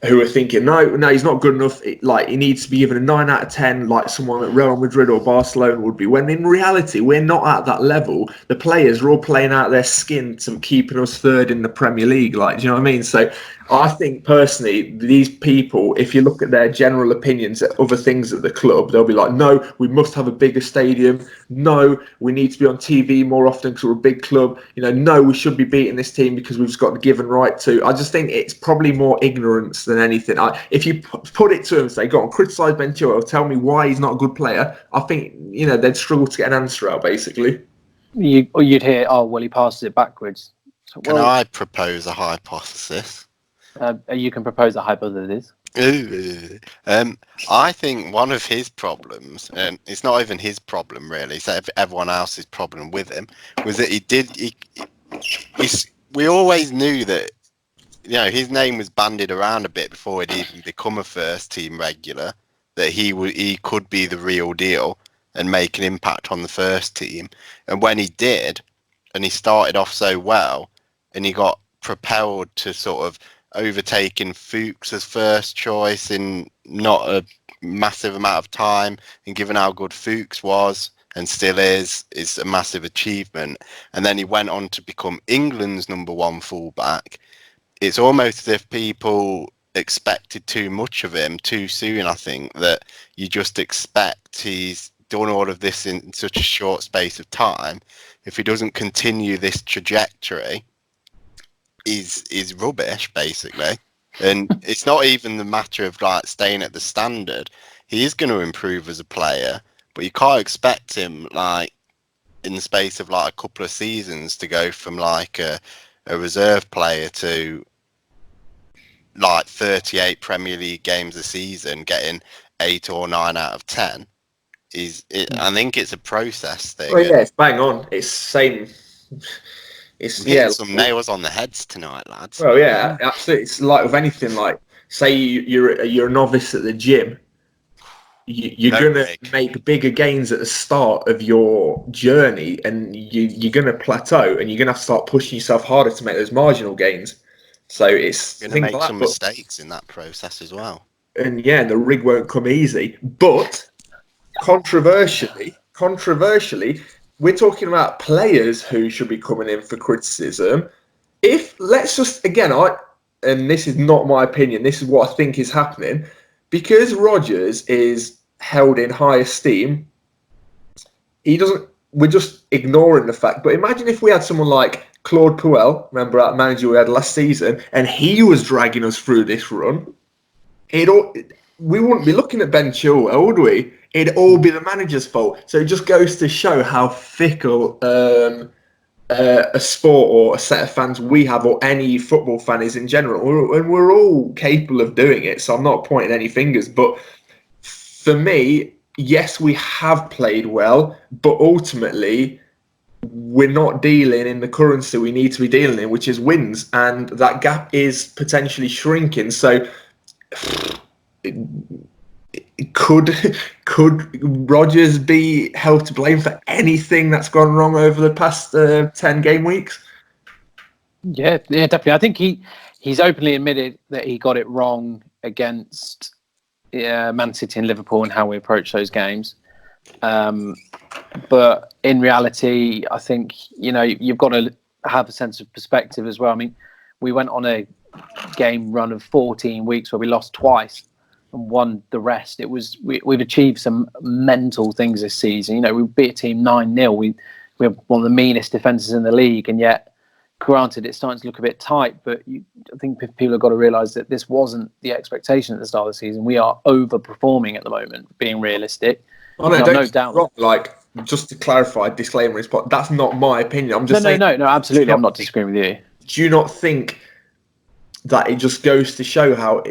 Who are thinking, no, he's not good enough. Like, he needs to be given a 9 out of 10, like someone at Real Madrid or Barcelona would be. When in reality, we're not at that level. The players are all playing out their skin to keeping us third in the Premier League. Like, do you know what I mean? So I think personally, these people, if you look at their general opinions at other things at the club, they'll be like, no, we must have a bigger stadium. No, we need to be on TV more often because we're a big club. You know, no, we should be beating this team because we've just got the given right to. I just think it's probably more ignorance than anything. If you put it to them and say, go on, criticise Ben Chilwell, tell me why he's not a good player, I think, you know, they'd struggle to get an answer out, basically. You'd hear, oh, well, he passes it backwards. So, Can I propose a hypothesis? You can propose a hypothesis. I think one of his problems, and it's not even his problem really, it's everyone else's problem with him, was that we always knew that, his name was bandied around a bit before he'd even become a first team regular, that he could be the real deal and make an impact on the first team. And when he did, and he started off so well, and he got propelled to sort of overtaking Fuchs as first choice in not a massive amount of time, and given how good Fuchs was and still is a massive achievement. And then he went on to become England's number one fullback. It's almost as if people expected too much of him too soon. I think that you just expect he's done all of this in such a short space of time. If he doesn't continue this trajectory, is rubbish basically. And it's not even the matter of like staying at the standard. He is going to improve as a player, but you can't expect him like in the space of like a couple of seasons to go from like a reserve player to like 38 Premier League games a season, getting 8 or 9 out of 10. I think it's a process thing. Oh yeah, it's bang on. It's same. It's some nails on the heads tonight, lads. Well, yeah, absolutely. It's like with anything. Like, say you're a novice at the gym, you're gonna make bigger gains at the start of your journey, and you're gonna plateau, and you're gonna have to start pushing yourself harder to make those marginal gains. So it's going to make some mistakes in that process as well. And yeah, the rig won't come easy. But controversially, we're talking about players who should be coming in for criticism. Let's just, again, and this is not my opinion, this is what I think is happening, because Rodgers is held in high esteem, we're just ignoring the fact. But imagine if we had someone like Claude Puel, remember that manager we had last season, and he was dragging us through this run, we wouldn't be looking at Ben Chilwell, would we? It'd all be the manager's fault. So it just goes to show how fickle a sport or a set of fans we have, or any football fan is in general. And we're all capable of doing it, so I'm not pointing any fingers. But for me, yes, we have played well, but ultimately we're not dealing in the currency we need to be dealing in, which is wins. And that gap is potentially shrinking. So could Rodgers be held to blame for anything that's gone wrong over the past 10 game weeks? Yeah, definitely. I think he's openly admitted that he got it wrong against Man City and Liverpool and how we approach those games. But in reality, I think you've got to have a sense of perspective as well. I mean, we went on a game run of 14 weeks where we lost twice and won the rest. We've achieved some mental things this season. We beat a team 9-0. We have one of the meanest defences in the league, and yet, granted, it's starting to look a bit tight. But I think people have got to realise that this wasn't the expectation at the start of the season. We are overperforming at the moment, being realistic. Oh, no doubt. Wrong. Like, just to clarify, disclaimer is, but that's not my opinion. I'm just saying. No, absolutely. I'm not disagreeing with you. Do you not think that it just goes to show how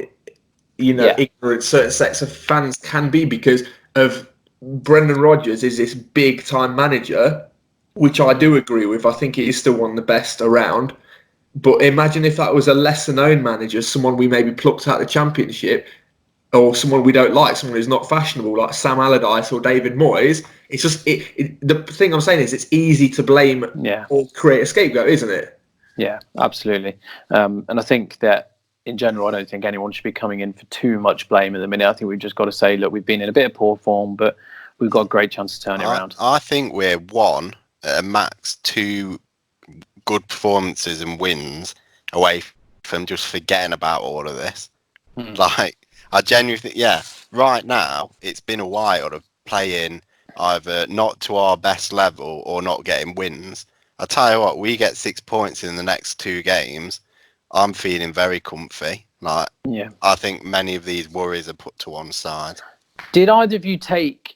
ignorant certain sets of fans can be because of Brendan Rodgers is this big time manager, which I do agree with. I think he is still one of the best around. But imagine if that was a lesser known manager, someone we maybe plucked out of the Championship, or someone we don't like, someone who's not fashionable, like Sam Allardyce or David Moyes. It's just the thing I'm saying is it's easy to blame or create a scapegoat, isn't it? Yeah, absolutely. And I think that in general, I don't think anyone should be coming in for too much blame at the minute. I think we've just got to say, look, we've been in a bit of poor form, but we've got a great chance to turn it around. I think we're one, at a max 2 good performances and wins away from just forgetting about all of this. Like, I genuinely think, right now, it's been a while of playing either not to our best level or not getting wins. I tell you what, we get 6 points in the next 2 games. I'm feeling very comfy. Like, I think many of these worries are put to one side. Did either of you take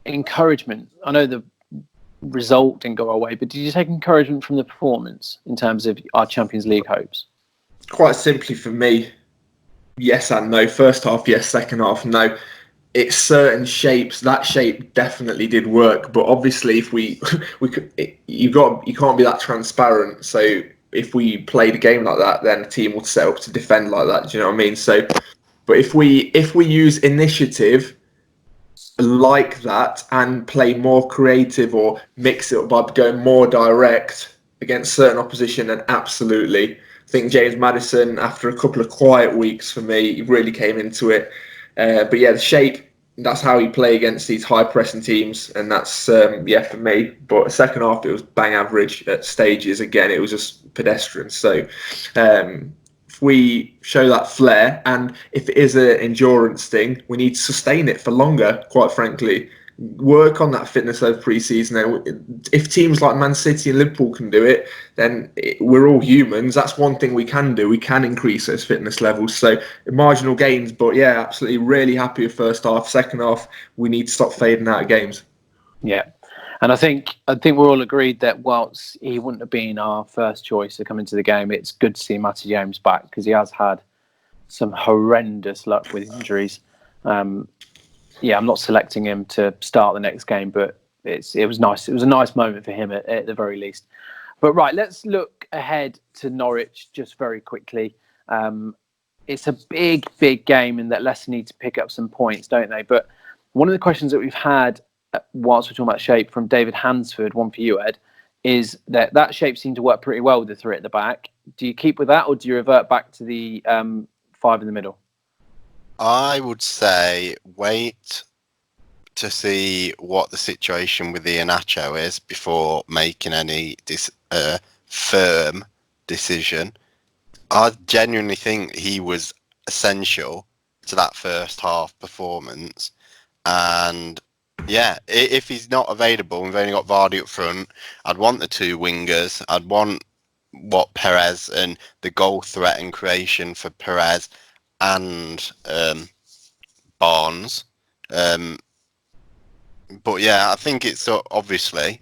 encouragement? I know result didn't go our way, but did you take encouragement from the performance in terms of our Champions League hopes? Quite simply for me, yes and no. First half, yes. Second half, no. It's certain shapes. That shape definitely did work, but obviously, if we you can't be that transparent. So if we played a game like that, then a team will set up to defend like that. Do you know what I mean? So, but if we use initiative like that and play more creative or mix it up by going more direct against certain opposition, then absolutely. I think James Maddison, after a couple of quiet weeks for me, he really came into it. But yeah, the shape, that's how he play against these high pressing teams, and that's for me. But the second half, it was bang average at stages. Again, it was just pedestrian. So if we show that flair, and if it is an endurance thing, we need to sustain it for longer, quite frankly. Work on that fitness over pre-season. And if teams like Man City and Liverpool can do it, then we're all humans. That's one thing we can do. We can increase those fitness levels. So marginal gains, but yeah, absolutely really happy with first half. Second half, we need to stop fading out of games. Yeah. And I think we're all agreed that whilst he wouldn't have been our first choice to come into the game, it's good to see Matty James back because he has had some horrendous luck with injuries. I'm not selecting him to start the next game, but it was nice. It was a nice moment for him at the very least. But right, let's look ahead to Norwich just very quickly. It's a big game in that Leicester need to pick up some points, don't they? But one of the questions that we've had whilst we're talking about shape from David Hansford, one for you, Ed, is that shape seemed to work pretty well with the three at the back. Do you keep with that, or do you revert back to the five in the middle? I would say wait to see what the situation with Iheanacho is before making any firm decision. I genuinely think he was essential to that first half performance. And yeah, if he's not available, we've only got Vardy up front, I'd want the two wingers. I'd want Perez and the goal threat and creation for Perez and Barnes. But yeah, I think it's obviously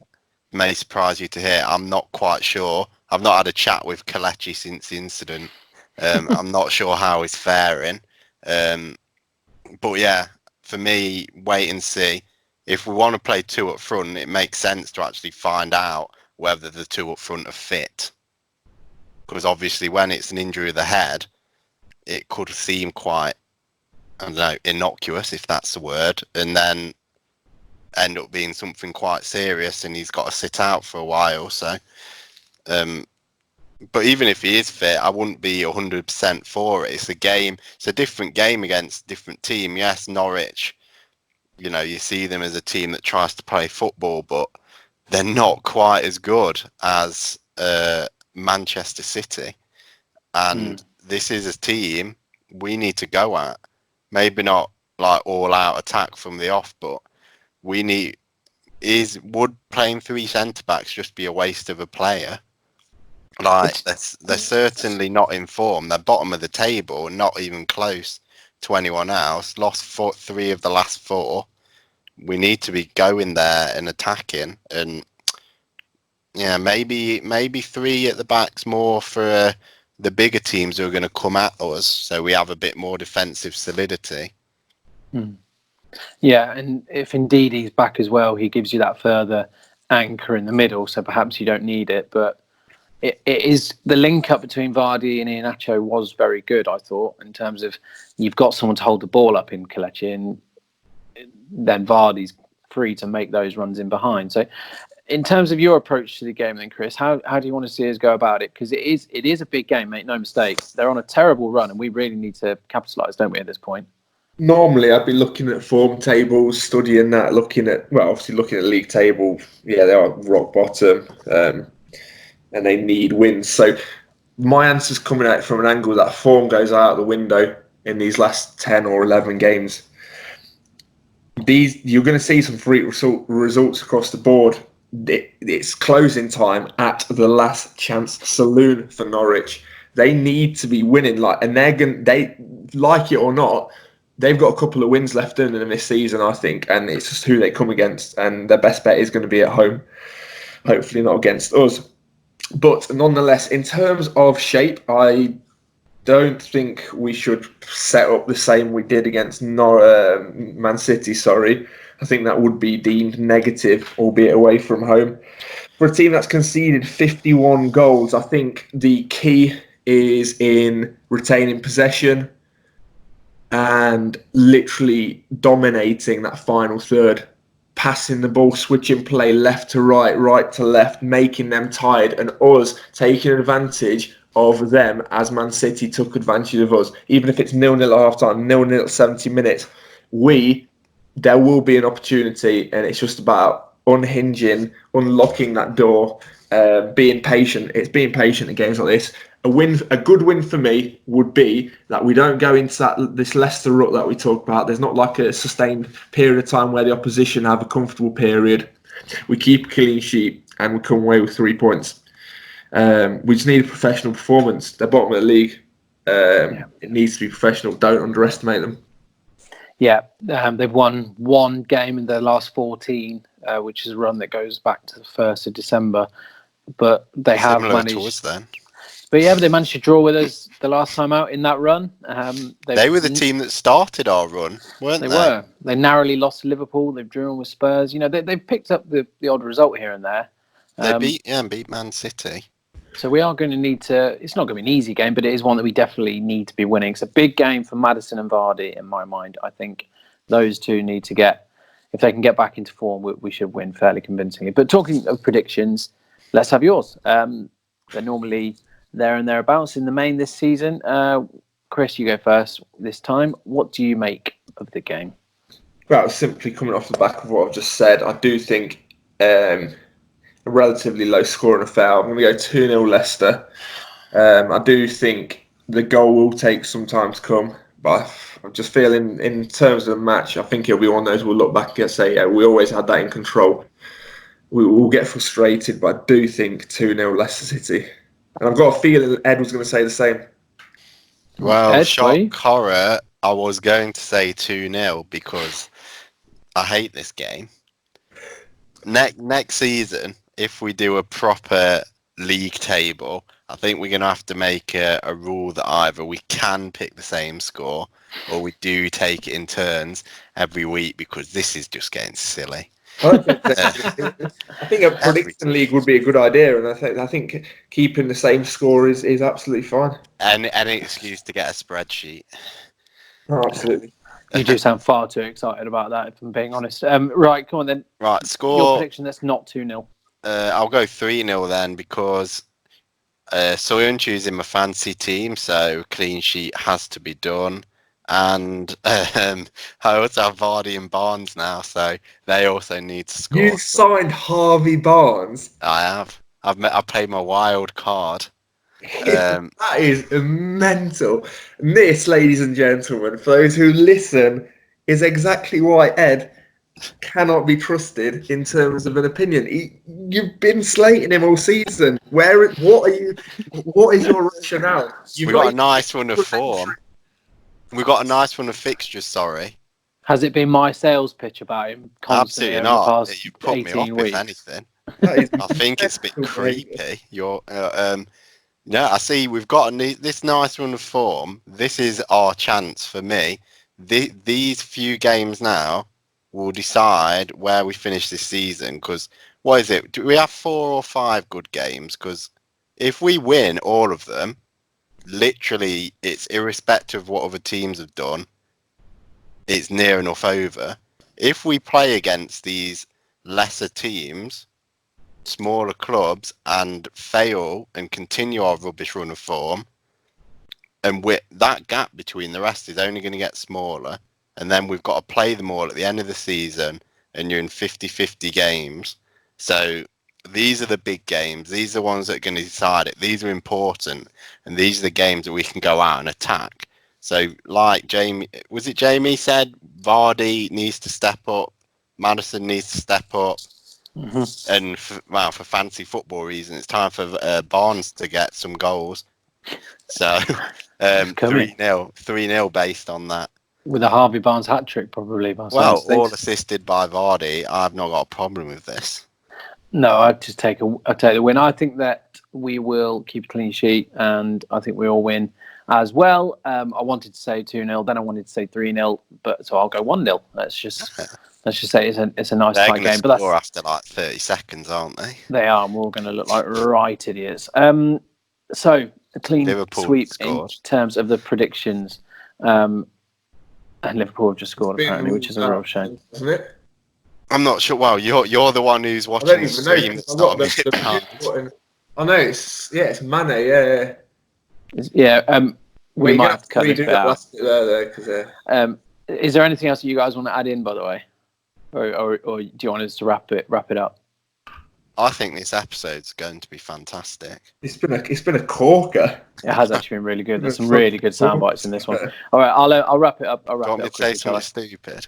may surprise you to hear. I'm not quite sure. I've not had a chat with Kelechi since the incident. I'm not sure how he's faring. But yeah, for me, wait and see. If we want to play two up front, it makes sense to actually find out whether the two up front are fit. Because obviously, when it's an injury of the head, it could seem quite, I don't know, innocuous, if that's the word, and then end up being something quite serious, and he's got to sit out for a while. So, but even if he is fit, I wouldn't be 100% for it. It's a game. It's a different game against a different team. Yes, Norwich, you see them as a team that tries to play football, but they're not quite as good as Manchester City. And this is a team we need to go at. Maybe not like all-out attack from the off, but would playing three centre-backs just be a waste of a player? Like, they're certainly not in form. They're bottom of the table, not even close to anyone else. Lost 3 of the last 4. We need to be going there and attacking. And yeah, maybe 3 at the back's more for the bigger teams who are going to come at us, so we have a bit more defensive solidity. Yeah, and if indeed he's back as well, he gives you that further anchor in the middle, so perhaps you don't need it. But it is the link up between Vardy and Iheanacho was very good, I thought, in terms of you've got someone to hold the ball up in Kelechi, and then Vardy's free to make those runs in behind. So in terms of your approach to the game then, Chris, how do you want to see us go about it? Because it is a big game, make no mistakes. They're on a terrible run, and we really need to capitalise, don't we, at this point? Normally, I'd be looking at form tables, studying that, looking at the league table. Yeah, they are rock bottom, and they need wins. So my answer's coming out from an angle that form goes out the window in these last 10 or 11 games. You're going to see some freak results across the board. It's closing time at the last chance saloon for Norwich. They need to be winning, and they like it or not, they've got a couple of wins left in them this season, I think, and it's just who they come against, and their best bet is going to be at home. Hopefully not against us. But nonetheless, in terms of shape, I don't think we should set up the same we did against Man City. I think that would be deemed negative, albeit away from home. For a team that's conceded 51 goals, I think the key is in retaining possession and literally dominating that final third, passing the ball, switching play left to right, right to left, making them tired, and us taking advantage of them as Man City took advantage of us. Even if it's 0-0 at half-time, 0-0 at 70 minutes, there will be an opportunity, and it's just about unhinging, unlocking that door, being patient. It's being patient in games like this. A good win for me would be that we don't go into this Leicester rut that we talk about. There's not like a sustained period of time where the opposition have a comfortable period. We keep a clean sheet and we come away with 3 points. We just need a professional performance. They're bottom of the league. It needs to be professional. Don't underestimate them. Yeah, they've won one game in their last 14, which is a run that goes back to the 1st of December. But they have managed. To us then. But yeah, they managed to draw with us the last time out in that run. They were the team that started our run, weren't they? They were. They narrowly lost to Liverpool. They've drawn with Spurs. They've picked up the odd result here and there. They beat Man City. So we are going to need to. It's not going to be an easy game, but it is one that we definitely need to be winning. It's a big game for Maddison and Vardy, in my mind. I think those two need to get. If they can get back into form, we should win fairly convincingly. But talking of predictions, let's have yours. They're normally there and thereabouts in the main this season. Chris, you go first this time. What do you make of the game? Well, simply coming off the back of what I've just said, I do think a relatively low scoring affair. I'm going to go 2-0 Leicester. I do think the goal will take some time to come, but I'm just feeling in terms of the match, I think it'll be one of those we'll look back and say, yeah, we always had that in control. We will get frustrated, but I do think 2-0 Leicester City. And I've got a feeling Ed was going to say the same. Well, Ed, shock horror, I was going to say 2-0 because I hate this game. Next season, if we do a proper league table, I think we're going to have to make a rule that either we can pick the same score or we do take it in turns every week, because this is just getting silly. I think a prediction league would be a good idea, and I think keeping the same score is absolutely fine. And any excuse to get a spreadsheet. Oh, absolutely. You do sound far too excited about that, if I'm being honest. Right, come on then. Right, score. Your prediction that's not 2-0. I'll go 3-0 then, because Soyuncu is in my fancy team, so clean sheet has to be done. And I also have Vardy and Barnes now, so they also need to score. You signed Harvey Barnes? I have. I've paid my wild card. That is mental. And this, ladies and gentlemen, for those who listen, is exactly why Ed cannot be trusted in terms of an opinion. You've been slating him all season. What is your rationale? We've got a nice run of form. We've got a nice run of fixtures, sorry. Has it been my sales pitch about him constantly Absolutely over the not. past You put me 18 off, weeks? if anything. I think it's a bit creepy. I see we've got this nice run of form. This is our chance for me. These few games now will decide where we finish this season, because what is it? Do we have 4 or 5 good games? Because if we win all of them, literally, it's irrespective of what other teams have done, it's near enough over. If we play against these lesser teams, smaller clubs, and fail and continue our rubbish run of form, and that gap between the rest is only going to get smaller, and then we've got to play them all at the end of the season, and you're in 50-50 games. So these are the big games. These are the ones that are going to decide it. These are important, and these are the games that we can go out and attack. So, like Jamie said, Vardy needs to step up, Maddison needs to step up, and for fancy football reasons, it's time for Barnes to get some goals. So, 3-0 based on that. with a Harvey Barnes hat trick, probably. Well, all assisted by Vardy. I've not got a problem with this. No, I'd take the win. I think that we will keep a clean sheet, and I think we all win as well. I wanted to say 2-0, then I wanted to say 3-0, but so I'll go 1-0. Let's just say it's a nice tight game. But that's after like 30 seconds, aren't they? They are. And we're all going to look like right idiots. So a clean Liverpool sweep scored. in terms of the predictions, and Liverpool have just scored apparently, which is a real shame. Isn't it? I'm not sure. Well, you're the one who's watching the stream. I know it's Mane. Yeah. We might have to cut this bit out. Is there anything else that you guys want to add in, by the way, or do you want us to wrap it up? I think this episode's going to be fantastic. It's been a corker. It has actually been really good. There's some really good sound bites in this one. All right, I'll wrap it up. Do you want me to say something stupid?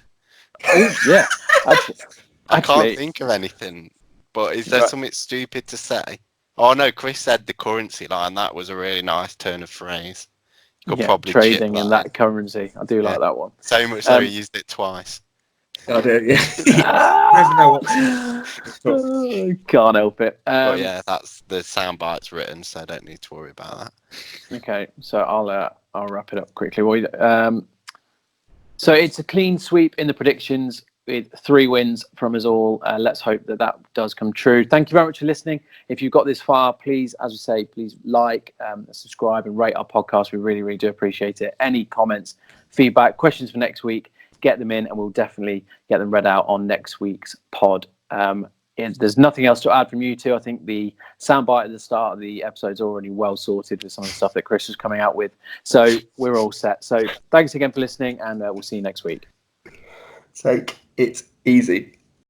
Oh, yeah. I can't think of anything. But is there something stupid to say? Oh no, Chris said the currency line. That was a really nice turn of phrase. Probably trading in that currency. I do like that one. So much so he used it twice. I do, yeah. Can't help it. But yeah, that's the sound bite's written, so I don't need to worry about that. Okay, so I'll wrap it up quickly. So it's a clean sweep in the predictions with 3 wins from us all. Let's hope that does come true. Thank you very much for listening. If you've got this far, please, as we say, please like, subscribe and rate our podcast. We really, really do appreciate it. Any comments, feedback, questions for next week, get them in and we'll definitely get them read out on next week's pod. There's nothing else to add from you two. I think the soundbite at the start of the episode is already well sorted with some of the stuff that Chris is coming out with. So we're all set. So thanks again for listening and we'll see you next week. Take it easy.